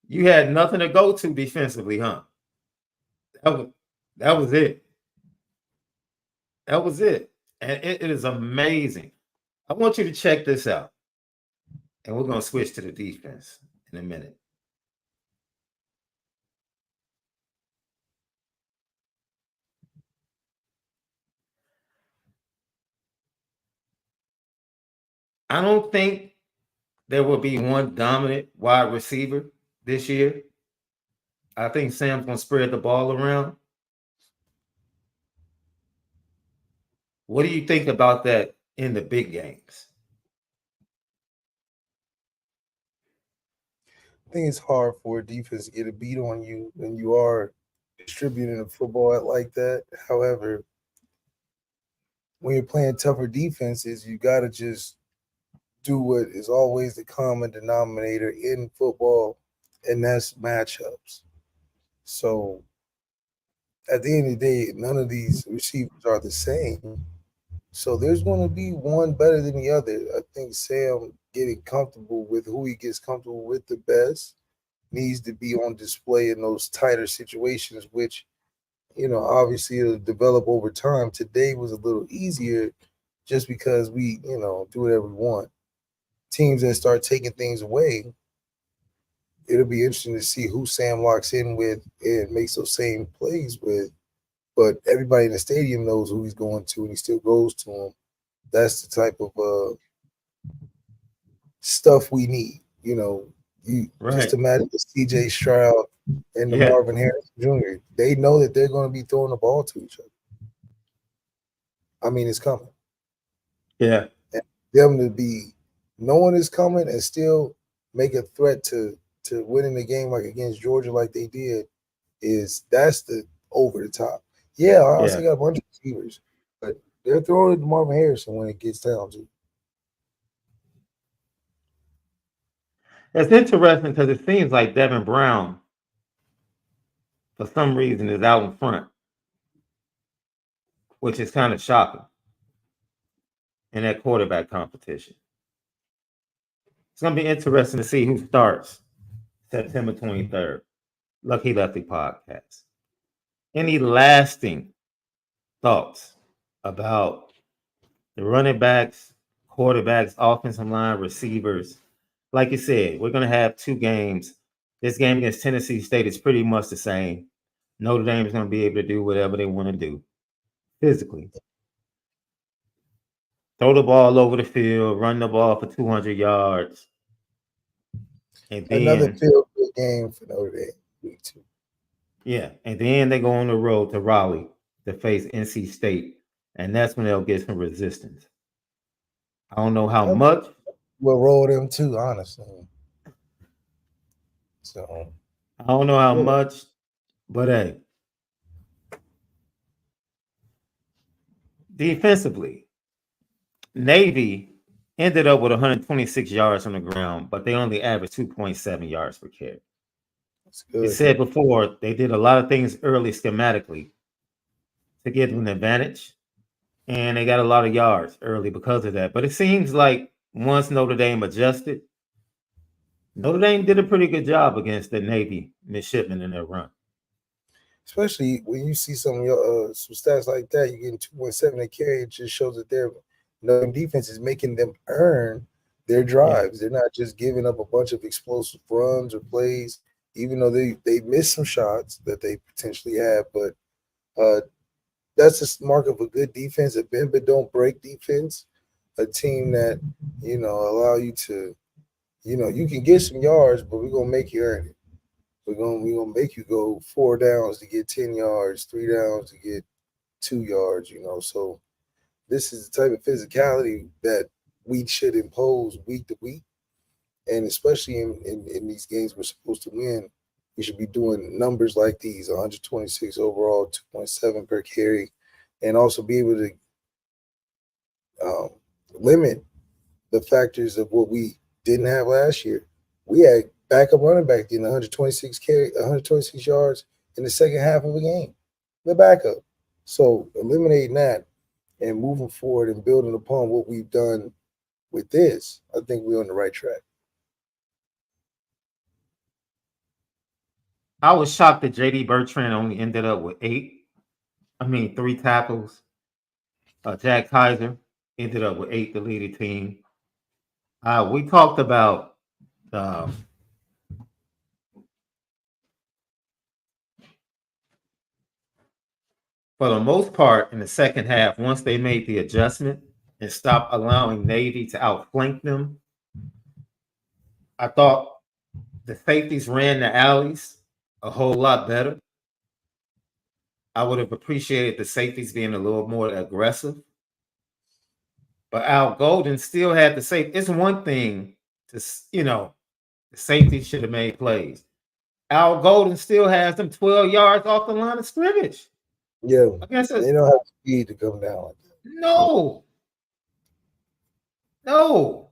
you had nothing to go to defensively, huh? That was it. That was it. And it is amazing. I want you to check this out. And we're going to switch to the defense in a minute. I don't think there will be one dominant wide receiver this year. I think Sam's going to spread the ball around. What do you think about that in the big games?
I think it's hard for a defense to get a beat on you when you are distributing the football like that. However, when you're playing tougher defenses, you got to just do what is always the common denominator in football, and that's matchups. So at the end of the day, none of these receivers are the same. So there's going to be one better than the other. I think Sam getting comfortable with who he gets comfortable with the best needs to be on display in those tighter situations, which, obviously it'll develop over time. Today was a little easier just because we, do whatever we want. Teams that start taking things away, it'll be interesting to see who Sam locks in with and makes those same plays with. But everybody in the stadium knows who he's going to, and he still goes to him. That's the type of stuff we need. You just
Right.
imagine the CJ Stroud and the
Yeah.
Marvin Harrison Jr. They know that they're going to be throwing the ball to each other. I mean, it's coming.
Yeah.
And them to be knowing it's coming and still make a threat to winning the game like against Georgia like they did that's the over the top. Yeah, I also
Yeah.
got a bunch of receivers, but they're throwing it to Marvin Harrison when it gets down to.
It's interesting because it seems like Devin Brown, for some reason, is out in front, which is kind of shocking in that quarterback competition. It's going to be interesting to see who starts September 23rd. Lucky Lefty Podcast. Any lasting thoughts about the running backs, quarterbacks, offensive line, receivers? Like you said, we're going to have two games. This game against Tennessee State is pretty much the same. Notre Dame is going to be able to do whatever they want to do physically. Throw the ball over the field, run the ball for 200 yards, and
Another
then
feel good game for Notre Dame. Week 2.
yeah, and then they go on the road to Raleigh to face NC State, and that's when they'll get some resistance. I don't know how much.
We'll roll them too, honestly. So
I don't know how
yeah.
much, but hey, defensively, Navy ended up with 126 yards on the ground, but they only averaged 2.7 yards per carry.
That's
You
good.
said before they did a lot of things early schematically to get them an advantage, and they got a lot of yards early because of that. But it seems like once Notre Dame adjusted, Notre Dame did a pretty good job against the Navy midshipmen in their run.
Especially when you see some of your some stats like that, you getting 2.7 a carry. It just shows that their defense is making them earn their
Yeah,
drives. They're not just giving up a bunch of explosive runs or plays, even though they missed some shots that they potentially have. But uh, that's a mark of a good defense, a bend but don't break defense, a team that allow you to, you can get some yards, but we're gonna make you earn it. We're gonna make you go 4 downs to get 10 yards, 3 downs to get 2 yards. So this is the type of physicality that we should impose week to week, and especially in these games we're supposed to win. We should be doing numbers like these: 126 overall, 2.7 per carry, and also be able to um, limit the factors of what we didn't have last year. We had backup running back getting 126 yards in the second half of a game. The backup. So eliminating that and moving forward and building upon what we've done with this, I think we're on the right track.
I was shocked that JD Bertrand only ended up with 3 tackles. Jack Kaiser ended up with 8 to lead the team. We talked about um, for the most part in the second half, once they made the adjustment and stopped allowing Navy to outflank them, I thought the safeties ran the alleys a whole lot better. I would have appreciated the safeties being a little more aggressive. But Al Golden still had the safe. It's one thing to, the safety should have made plays. Al Golden still has them 12 yards off the line of scrimmage.
Yeah,
Against
they
us.
don't have speed to come down like that.
No.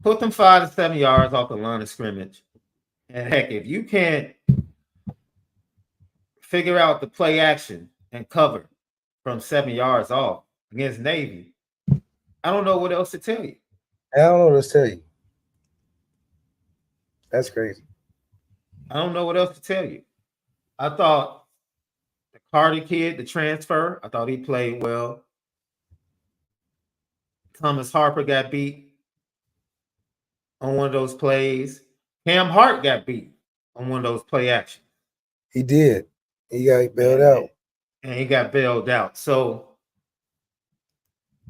Put them 5 to 7 yards off the line of scrimmage And heck, if you can't figure out the play action and cover from 7 yards off against Navy, I don't know what else to tell you.
I don't know what to tell you. That's crazy.
I don't know what else to tell you. I thought the Carter kid, the transfer, I thought he played well. Thomas Harper got beat on one of those plays. Cam Hart got beat on one of those play actions.
He did. He got bailed out.
And he got bailed out. So,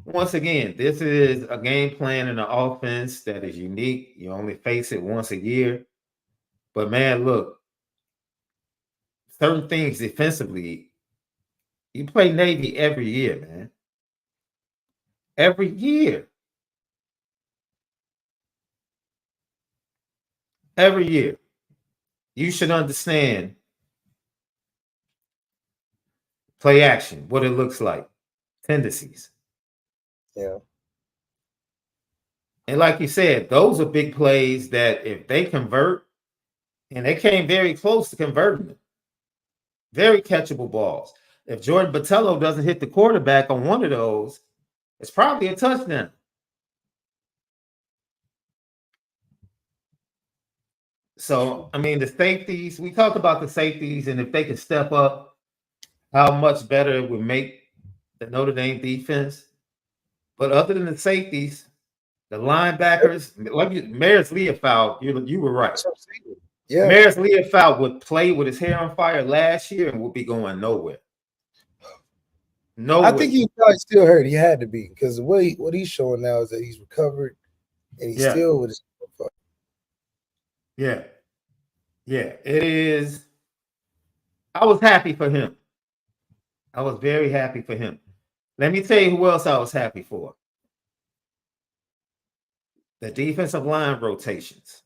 once again, this is a game plan and an offense that is unique. You only face it once a year. But, man, look, certain things defensively, you play Navy every year, man. Every year. Every year. You should understand play action, what it looks like, tendencies.
Yeah.
And like you said, those are big plays that if they convert, and they came very close to converting them, very catchable balls. If Jordan Botello doesn't hit the quarterback on one of those, it's probably a touchdown. So, I mean, the safeties, we talk about the safeties, and if they can step up, how much better it would make the Notre Dame defense. But other than the safeties, the linebackers, like Maris Leofow, you were right.
Yeah.
Maris Leofow would play with his hair on fire last year and would be going nowhere.
I think he's probably still hurt. He had to be, because what he's showing now is that he's recovered and he's still with his hair on fire.
Yeah. Yeah, it is. I was happy for him. I was very happy for him. Let me tell you who else I was happy for. The defensive line rotations.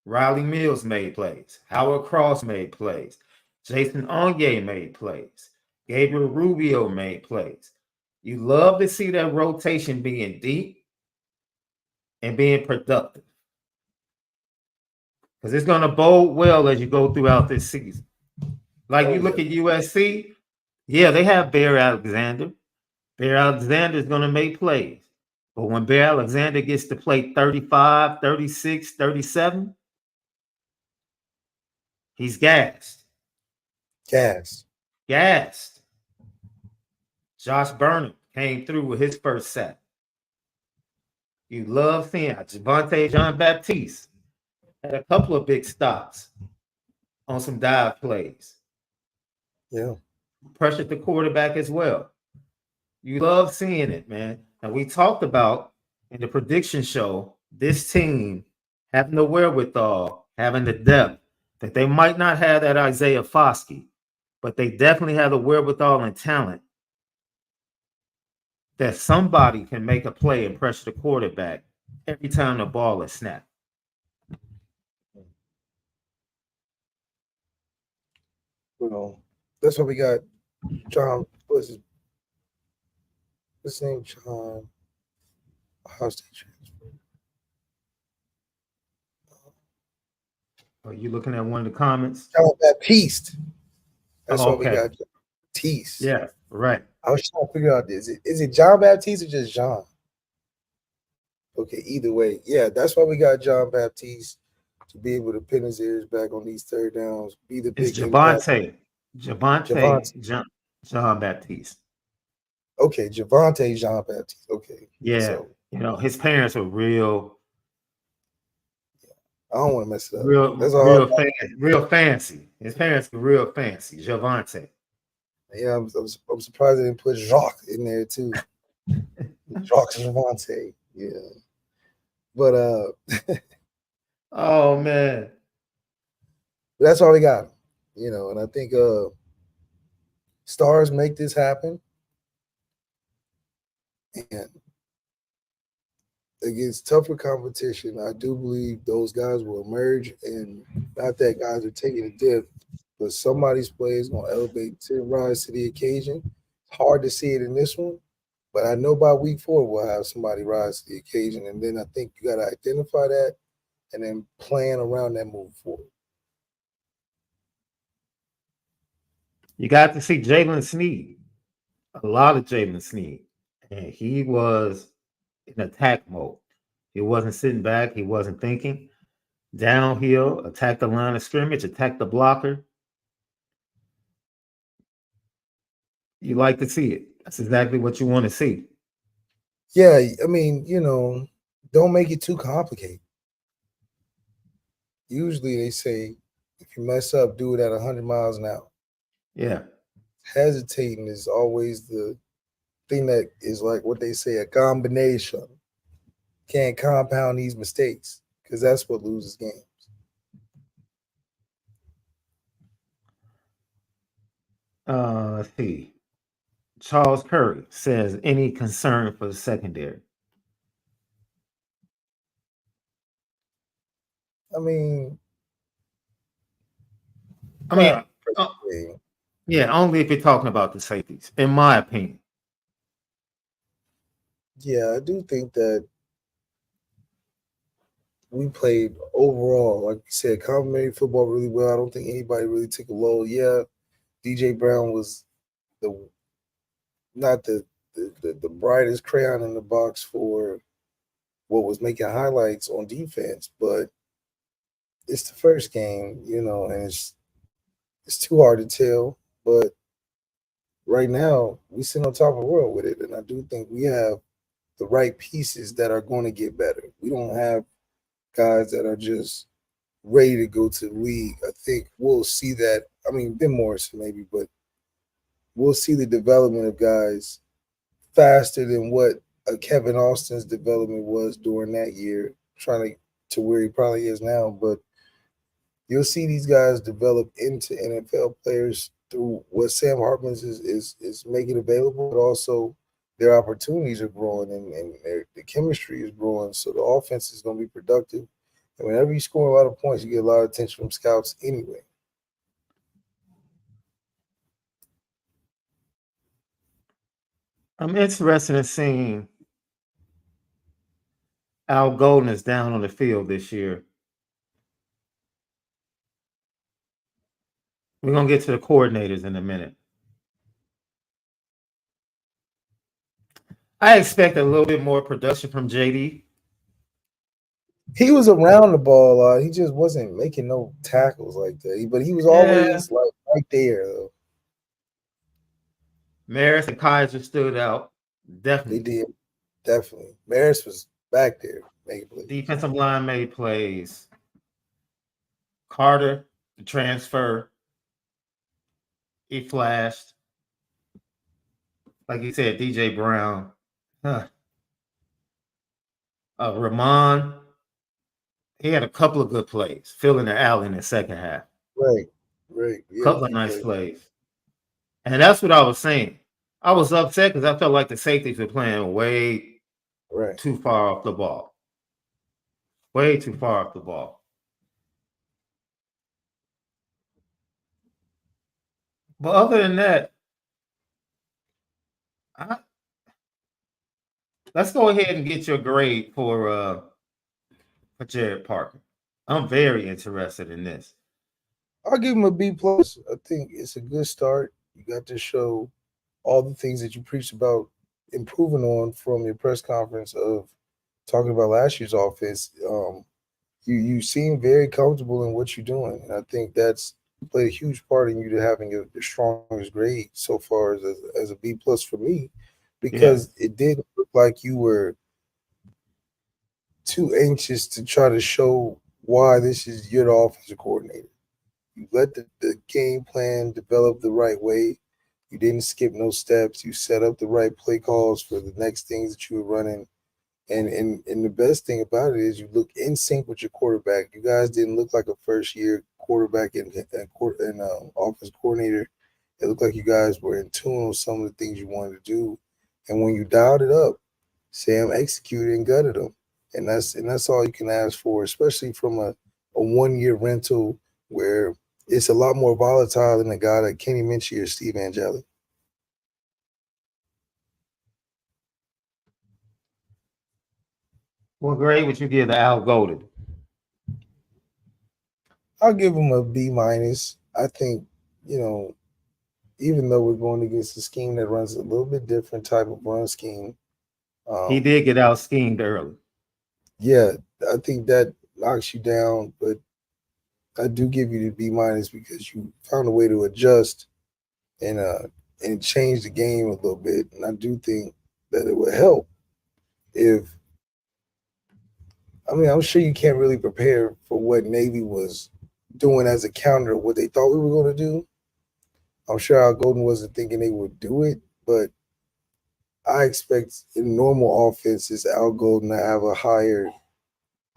Riley Mills made plays. Howard Cross made plays. Jason Onye made plays. Gabriel Rubio made plays. You love to see that rotation being deep and being productive, because it's going to bode well as you go throughout this season. Like you look at USC, yeah, they have Bear Alexander. Bear Alexander is going to make plays. But when Bear Alexander gets to play 35, 36, 37, he's gassed. Gassed. Josh Burnham came through with his first sack. You love seeing Javonte Jean-Baptiste had a couple of big stops on some dive plays.
Yeah.
Pressured the quarterback as well. You love seeing it, man. And we talked about in the prediction show, this team having the wherewithal, having the depth, that they might not have that Isaiah Foskey, but they definitely have the wherewithal and talent that somebody can make a play and pressure the quarterback every time the ball is snapped.
Well, that's what we got. John, what's his name? John, Ohio State transfer.
Are you looking at one of the comments?
John Baptiste. That's what we got. Baptiste.
Yeah, right.
I was trying to figure out this. Is it John Baptiste or just John? Okay, either way. Yeah, that's why we got John Baptiste, to be able to pin his ears back on these third downs. Be the big
Javonte John Baptiste.
Okay, Javonte Jean Baptiste. Okay.
Yeah. So, his parents were real.
I don't want to mess it up.
Real fancy. His parents were real fancy. Javonte.
Yeah, I'm surprised they didn't put Jacques in there too. Jacques Javonte. Yeah. But
oh man.
That's all we got. And I think stars make this happen. And against tougher competition, I do believe those guys will emerge, and not that guys are taking a dip, but somebody's play is going to elevate to rise to the occasion. It's hard to see it in this one, but I know by week 4 we'll have somebody rise to the occasion, and then I think you got to identify that and then plan around that move forward.
You got to see Jalen Sneed, a lot of Jalen Sneed, and he was in attack mode. He wasn't sitting back. He wasn't thinking. Downhill, attack the line of scrimmage, attack the blocker. You like to see it. That's exactly what you want to see.
Yeah, I mean, don't make it too complicated. Usually they say if you mess up, do it at 100 miles an hour.
Yeah.
Hesitating is always the thing that is like what they say a combination. Can't compound these mistakes because that's what loses games.
Let's see. Charles Curry says, any concern for the secondary?
I mean,
I mean, uh,
game.
yeah, only if you're talking about the safeties, in my opinion.
Yeah, I do think that we played overall, like you said, complimentary football really well. I don't think anybody really took a low. Yeah, DJ Brown was the not the brightest crayon in the box for what was making highlights on defense, but it's the first game, and it's too hard to tell. But right now, we sit on top of the world with it, and I do think we have the right pieces that are going to get better. We don't have guys that are just ready to go to the league. I think we'll see that. I mean, Ben Morrison maybe, but we'll see the development of guys faster than what Kevin Austin's development was during that year, trying to where he probably is now. But you'll see these guys develop into NFL players through what Sam Hartman's is making available, but also their opportunities are growing and the chemistry is growing. So the offense is going to be productive. And whenever you score a lot of points, you get a lot of attention from scouts anyway.
I'm interested in seeing Al Golden is down on the field this year. We're going to get to the coordinators in a minute. I expect a little bit more production from JD.
He was around the ball a lot. He just wasn't making no tackles like that. But he was always like right there, though.
Maris and Kaiser stood out. Definitely.
They did. Definitely. Maris was back there making plays.
Defensive line made plays. Carter, the transfer, he flashed. Like you said, DJ Brown. Ramon, he had a couple of good plays, filling the alley in the second half.
Right.
A couple of nice plays. And that's what I was saying. I was upset because I felt like the safeties were playing way too far off the ball. Way too far off the ball. But other than that, let's go ahead and get your grade for Gerard Parker. I'm very interested in this.
I'll give him a B plus. I think it's a good start. You got to show all the things that you preached about improving on from your press conference of talking about last year's offense. You seem very comfortable in what you're doing, and I think that's played a huge part in you to having the strongest grade so far as a B plus for me, because it didn't look like you were too anxious to try to show why this is your offensive coordinator. You let the game plan develop the right way. You didn't skip no steps. You set up the right play calls for the next things that you were running. And the best thing about it is you look in sync with your quarterback. You guys didn't look like a first-year quarterback and offense coordinator. It looked like you guys were in tune with some of the things you wanted to do. And when you dialed it up, Sam executed and gutted them. And that's all you can ask for, especially from a 1-year rental where it's a lot more volatile than a guy like Kenny Minchie or Steve Angeli.
What grade would you give to Al Golden?
I'll give him a B minus. I think, you know, even though we're going against a scheme that runs a little bit different type of run scheme,
He
um,
did get out schemed early.
yeah, I think that knocks you down. But I do give you the B minus because you found a way to adjust and change the game a little bit. And I do think that it would help if I'm sure you can't really prepare for what Navy was doing as a counter to what they thought we were going to do. I'm sure Al Golden wasn't thinking they would do it, but I expect in normal offenses Al Golden to have a higher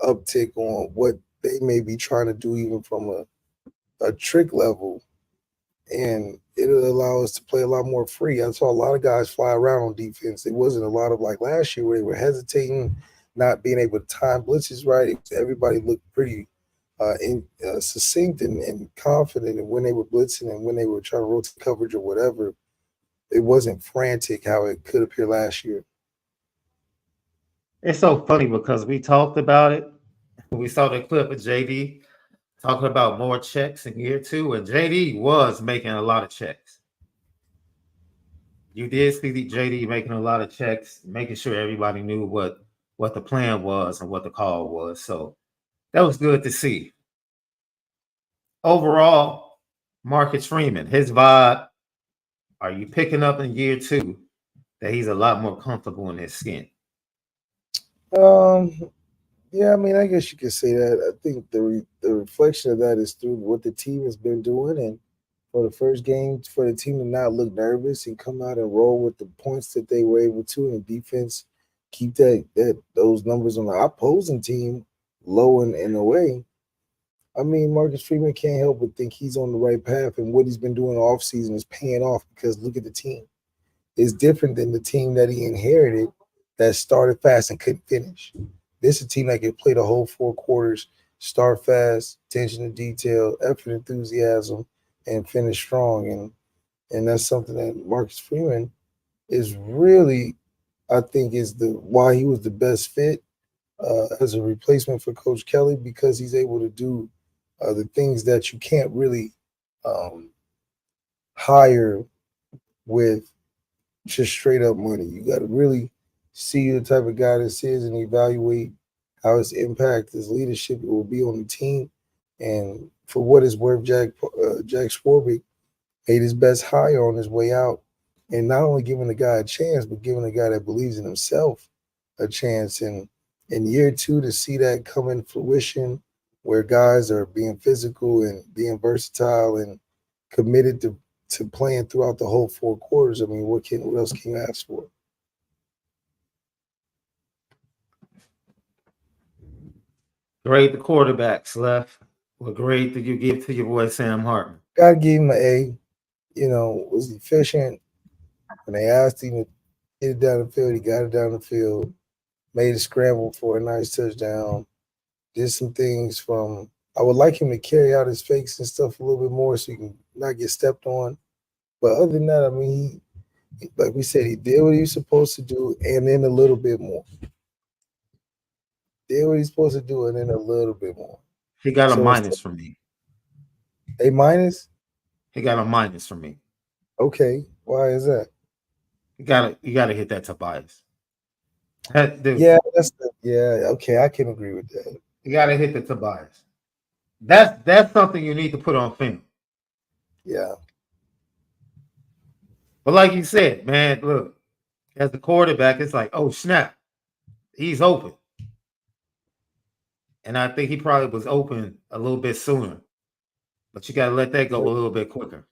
uptick on what they may be trying to do, even from a trick level, and it'll allow us to play a lot more free. I saw a lot of guys fly around on defense. It wasn't a lot of like last year where they were hesitating, not being able to time blitzes right. Everybody looked pretty succinct and confident, and when they were blitzing and when they were trying to rotate coverage or whatever, it wasn't frantic how it could appear last year.
It's so funny because we talked about it. We saw the clip of JD talking about more checks in year two, and JD was making a lot of checks. You did see the JD making a lot of checks, making sure everybody knew what the plan was and what the call was. So that was good to see. Overall, Marcus Freeman, his vibe, are you picking up in year two that he's a lot more comfortable in his skin?
Um, yeah, I mean, I guess you could say that. I think the reflection of that is through what the team has been doing, and for the first game, for the team to not look nervous and come out and roll with the points that they were able to, and defense keep that those numbers on the opposing team low and away. I mean, Marcus Freeman can't help but think he's on the right path, and what he's been doing off season is paying off because look at the team. It's different than the team that he inherited that started fast and couldn't finish. This is a team that can play the whole 4 quarters, start fast, attention to detail, effort, enthusiasm, and finish strong. And that's something that Marcus Freeman is really, I think, is the why he was the best fit as a replacement for Coach Kelly because he's able to do the things that you can't really um, hire with just straight up money. You got to really see the type of guy this is and evaluate how his impact, his leadership will be on the team. And for what it's worth, Jack Swarbrick made his best hire on his way out, and not only giving the guy a chance, but giving a guy that believes in himself a chance. And in year two, to see that come in fruition, where guys are being physical and being versatile and committed to playing throughout the whole 4 quarters. I mean, what else can you ask for?
Grade the quarterbacks left. What grade did you give to your boy Sam Hartman?
Gotta give him an A. Was efficient when they asked him to get it down the field. He got it down the field, made a scramble for a nice touchdown. Did some things from. I would like him to carry out his fakes and stuff a little bit more so he can not get stepped on. But other than that, I mean, like we said, he did what he was supposed to do, and then a little bit more. Did what he's supposed to do, and then a little bit more.
He got a
So it's
minus from me.
A minus.
He got a minus from me.
Okay, why is that?
You gotta hit that Tobias. Dude,
Yeah, Okay, I can agree with that.
you gotta hit the Tobias. That's something you need to put on film.
Yeah,
But like you said, man, look, as the quarterback, it's like, oh snap, he's open. And I think he probably was open a little bit sooner. But you gotta let that go a little bit quicker.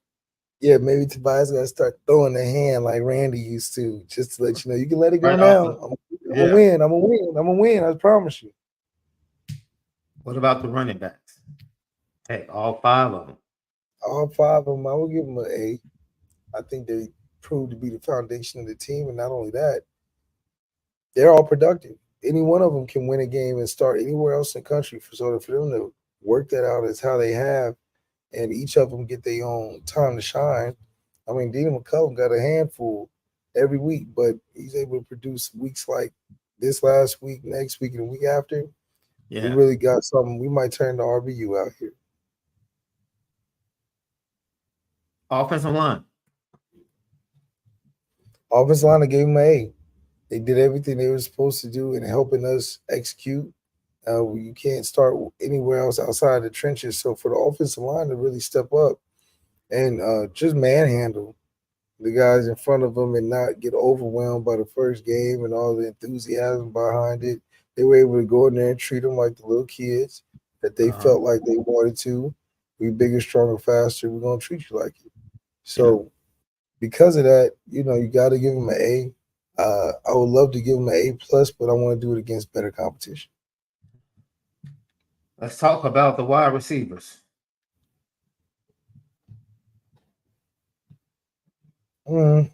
yeah. Maybe Tobias got to start throwing the hand like Randy used to, just to let you know you can let it go
Right
now.
off
I'm gonna win. I'm gonna win. I'm gonna win. I promise you.
What about the running backs? Hey, all 5 of them.
All 5 of them, I will give them an A. I think they proved to be the foundation of the team, and not only that, they're all productive. Any one of them can win a game and start anywhere else in the country. For them to work that out is how they have, and each of them get their own time to shine. I mean, Dean McCullum got a handful every week, but he's able to produce weeks like this last week, next week, and the week after. We
Yeah.
really got something. We might turn to RBU out here.
Offensive line.
Offensive line, I gave them an A. They did everything they were supposed to do in helping us execute. You can't start anywhere else outside the trenches. So for the offensive line to really step up and just manhandle the guys in front of them and not get overwhelmed by the first game and all the enthusiasm behind it, they were able to go in there and treat them like the little kids that they felt like they wanted to. We bigger, stronger, faster. We're gonna treat you like it. So because of that, you got to give them an A. I would love to give them an A plus, but I want to do it against better competition.
Let's talk about the wide receivers.
I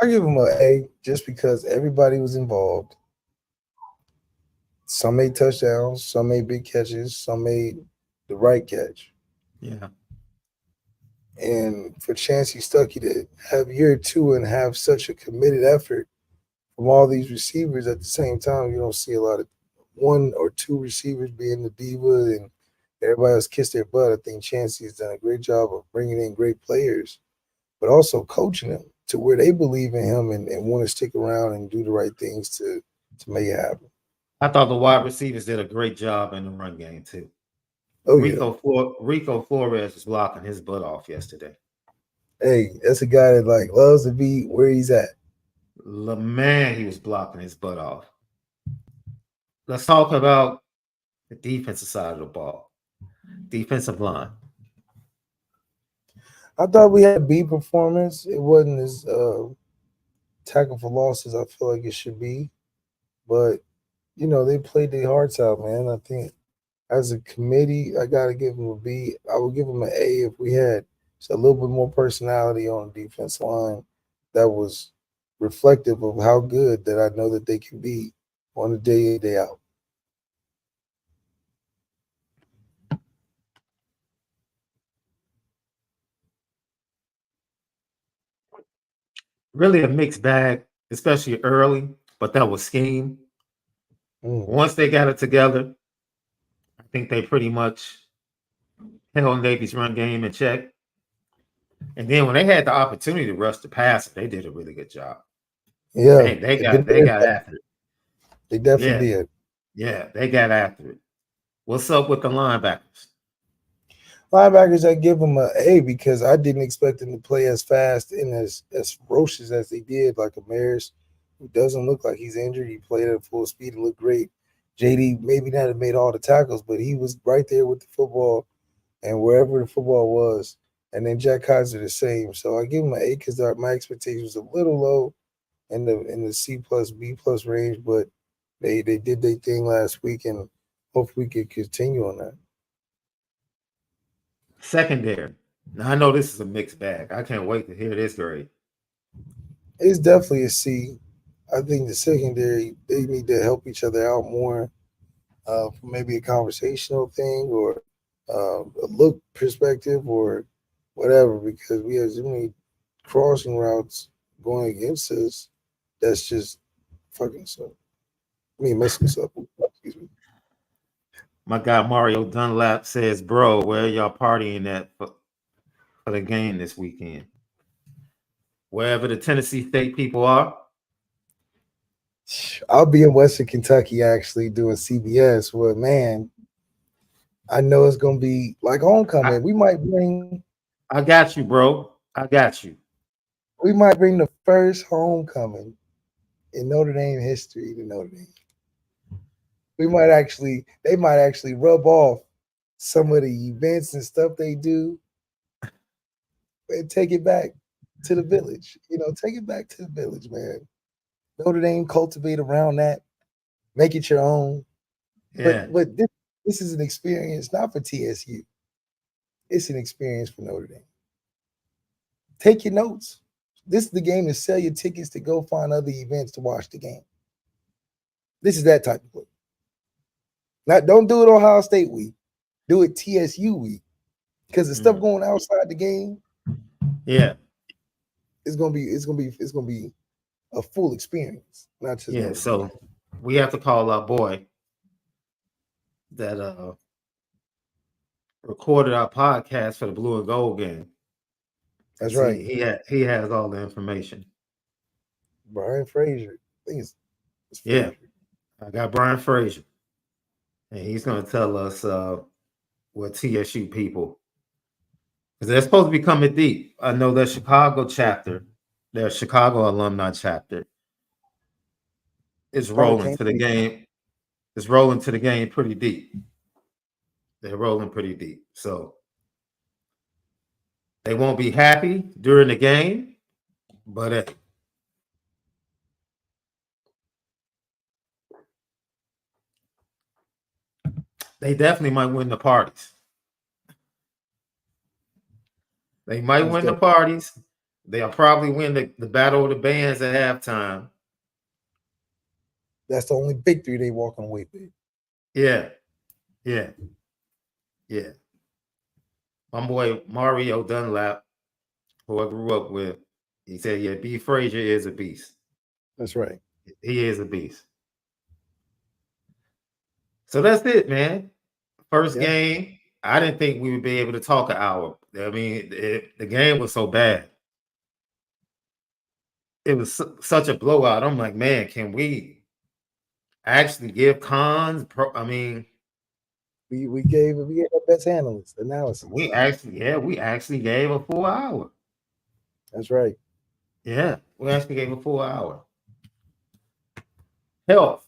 give them an A just because everybody was involved. Some made touchdowns, some made big catches, some made the right catch.
Yeah.
And for Chancey Stuckey to have year two and have such a committed effort from all these receivers at the same time, you don't see a lot of one or two receivers being the diva and everybody else kiss their butt. I think Chancey's done a great job of bringing in great players, but also coaching them to where they believe in him and want to stick around and do the right things to make it happen.
I thought the wide receivers did a great job in the run game too.
Oh,
Rico Flores was blocking his butt off yesterday.
Hey, that's a guy that loves to be where he's at.
Man, he was blocking his butt off. Let's talk about the defensive side of the ball. Defensive line.
I thought we had a B performance. It wasn't as tackle for losses I feel like it should be. But, they played their hearts out, man. I think as a committee, I got to give them a B. I would give them an A if we had just a little bit more personality on the defense line that was reflective of how good that I know that they can be on a day in, day out.
Really a mixed bag, especially early, but that was scheme. Once they got it together, I think they pretty much held Navy's run game in check. And then when they had the opportunity to rush the passer, they did a really good job.
Yeah,
they got after it.
They definitely did.
Yeah, they got after it. What's up with the linebackers?
Linebackers, I give them an A because I didn't expect them to play as fast and as ferocious as they did. Like Amaris, who doesn't look like he's injured, he played at full speed and looked great. JD maybe not have made all the tackles, but he was right there with the football and wherever the football was. And then Jack Kaiser the same. So I give him an A because my expectation was a little low in the C plus B plus range, but they did their thing last week, and hopefully we can continue on that.
Secondary. Now I know this is a mixed bag. I can't wait to hear this grade.
It's definitely a C. I think the secondary, they need to help each other out more for maybe a conversational thing or a look perspective or whatever, because we have so many crossing routes going against us that's just fucking us up. Messing us up. Excuse me.
My guy Mario Dunlap says, bro, where y'all partying at for the game this weekend? Wherever the Tennessee State people are.
I'll be in Western Kentucky actually doing CBS. Well, man, I know it's gonna be like homecoming. We might bring.
I got you, bro. I got you.
We might bring the first homecoming in Notre Dame history to Notre Dame. They might actually rub off some of the events and stuff they do and take it back to the village. Take it back to the village, man. Notre Dame, cultivate around that, make it your own.
Yeah.
But this is an experience not for TSU. It's an experience for Notre Dame. Take your notes. This is the game to sell your tickets to go find other events to watch the game. This is that type of play. Don't do it Ohio State week. Do it TSU week. Because the stuff going outside the game, it's gonna be a full experience. Not just
so we have to call our boy that recorded our podcast for the Blue and Gold game.
That's
See,
right.
he has all the information.
Brian Frazier. I think it's
Yeah,
Frazier.
I got Brian Frazier, and he's going to tell us what TSU people, because they're supposed to be coming deep. I know their Chicago chapter, their Chicago alumni chapter, is
Probably
rolling
came
to the game. It's rolling to the game pretty deep. They're rolling pretty deep, so they won't be happy during the game, but they definitely might win the parties. They might
most
win the
definitely.
parties. They'll probably win the battle of the bands at halftime.
That's the only victory they walking away with.
Yeah, yeah, yeah. My boy Mario Dunlap, who I grew up with, he said, "Yeah, B. Frazier is a beast.
That's right.
He is a beast." So that's it, man. First
Yeah.
game. I didn't think we would be able to talk an hour. I mean, the game was so bad. It was such a blowout. I'm like, man, can we actually give cons? I mean,
We gave our best analysis.
we actually gave a full hour.
That's right.
Yeah, we actually gave a full hour. Health,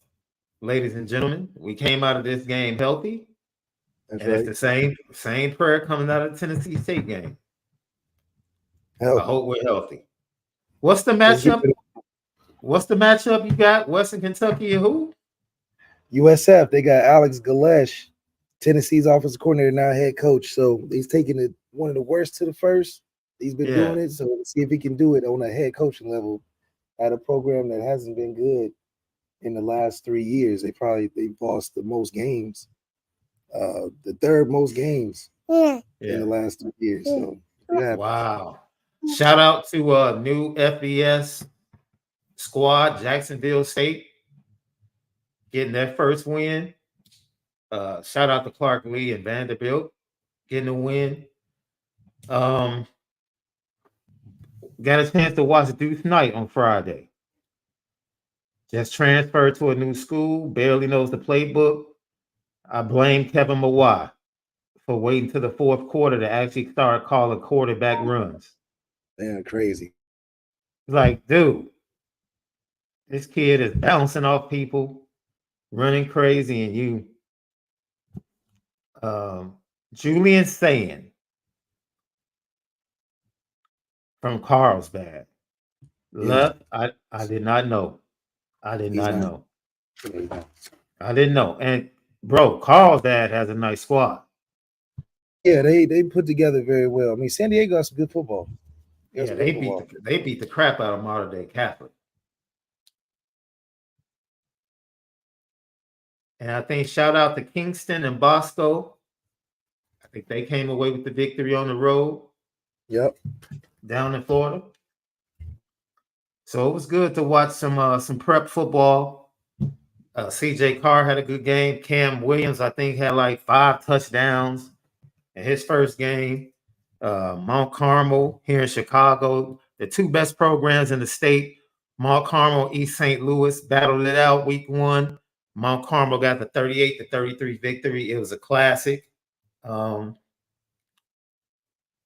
ladies and gentlemen, we came out of this game healthy,
That's
and it's
right.
the same prayer coming out of the Tennessee State game. I
Healthy.
hope we're healthy. What's the
Let's get
matchup?
to
What's the matchup you got? Western Kentucky and who?
USF. They got Alex Galesh, Tennessee's offensive coordinator, now head coach. So he's taking it one of the worst to the first. He's been
Yeah,
doing it. So let's see if he can do it on a head coaching level at a program that hasn't been good in the last 3 years. They've lost the most games, the third most games in the
yeah.
last 3 years. So yeah,
Wow. Shout out to new FBS squad, Jacksonville State, getting their first win. Shout out to Clark Lee and Vanderbilt getting a win. Got a chance to watch Deuce Knight on Friday. Just transferred to a new school, barely knows the playbook. I blame Kevin Mawai for waiting to the fourth quarter to actually start calling quarterback runs.
they're crazy.
Like, dude, this kid is bouncing off people, running crazy, and you, Julian Sayin from Carlsbad
Yeah,
left. I did not know. I did
he's
not
not.
know. I didn't know. And bro, Carlsbad has a nice squad.
Yeah, they put together very well. I mean, San Diego has some good football.
Yeah, they beat the crap out of Modern Day Catholic. And I think shout out to Kingston and Bosco. I think they came away with the victory on the road.
Yep.
Down in Florida. So it was good to watch some prep football. CJ Carr had a good game. Cam Williams, I think, had like 5 touchdowns in his first game. Mount Carmel here in Chicago, the 2 best programs in the state. Mount Carmel, East St. Louis battled it out week 1. Mount Carmel got the 38-33 victory. It was a classic.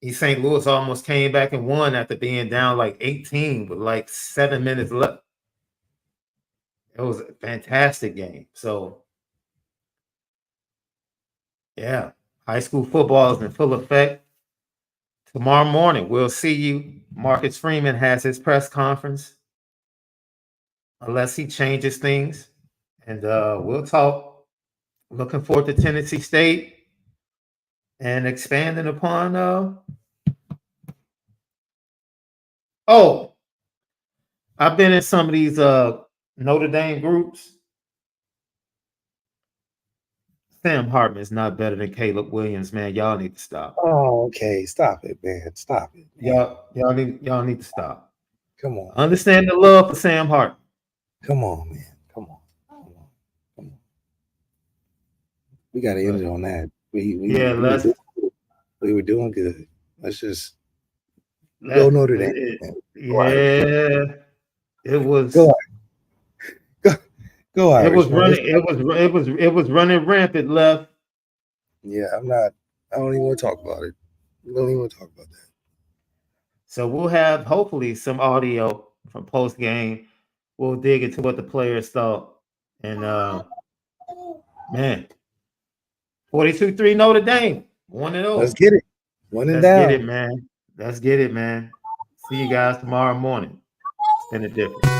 East St. Louis almost came back and won after being down like 18 with like 7 minutes left. It was a fantastic game. So, yeah, high school football is in full effect. Tomorrow morning, we'll see you. Marcus Freeman has his press conference, unless he changes things. And we'll talk. Looking forward to Tennessee State and expanding upon. I've been in some of these Notre Dame groups. Sam Hartman is not better than Caleb Williams, man. Y'all need to stop.
Oh, okay. Stop it, man. Stop it. Man.
Y'all need to stop.
Come on.
Understand the love for Sam Hartman.
Come on, man. Come on. We got to end it on that.
Let's
We were doing good. Let's just go
Let-
Notre Dame.
it-
man.
yeah, it was.
Go Go, go
It
Irish,
was
man.
running. It was running rampant left.
Yeah, I'm not. I don't even want to talk about it. We don't even want to talk about that.
So we'll have hopefully some audio from post game. We'll dig into what the players thought. And man, 42-3 Notre Dame. 1-0.
Let's get it. One and
Let's get it,
down.
man. Let's get it, man. See you guys tomorrow morning. Spin it different.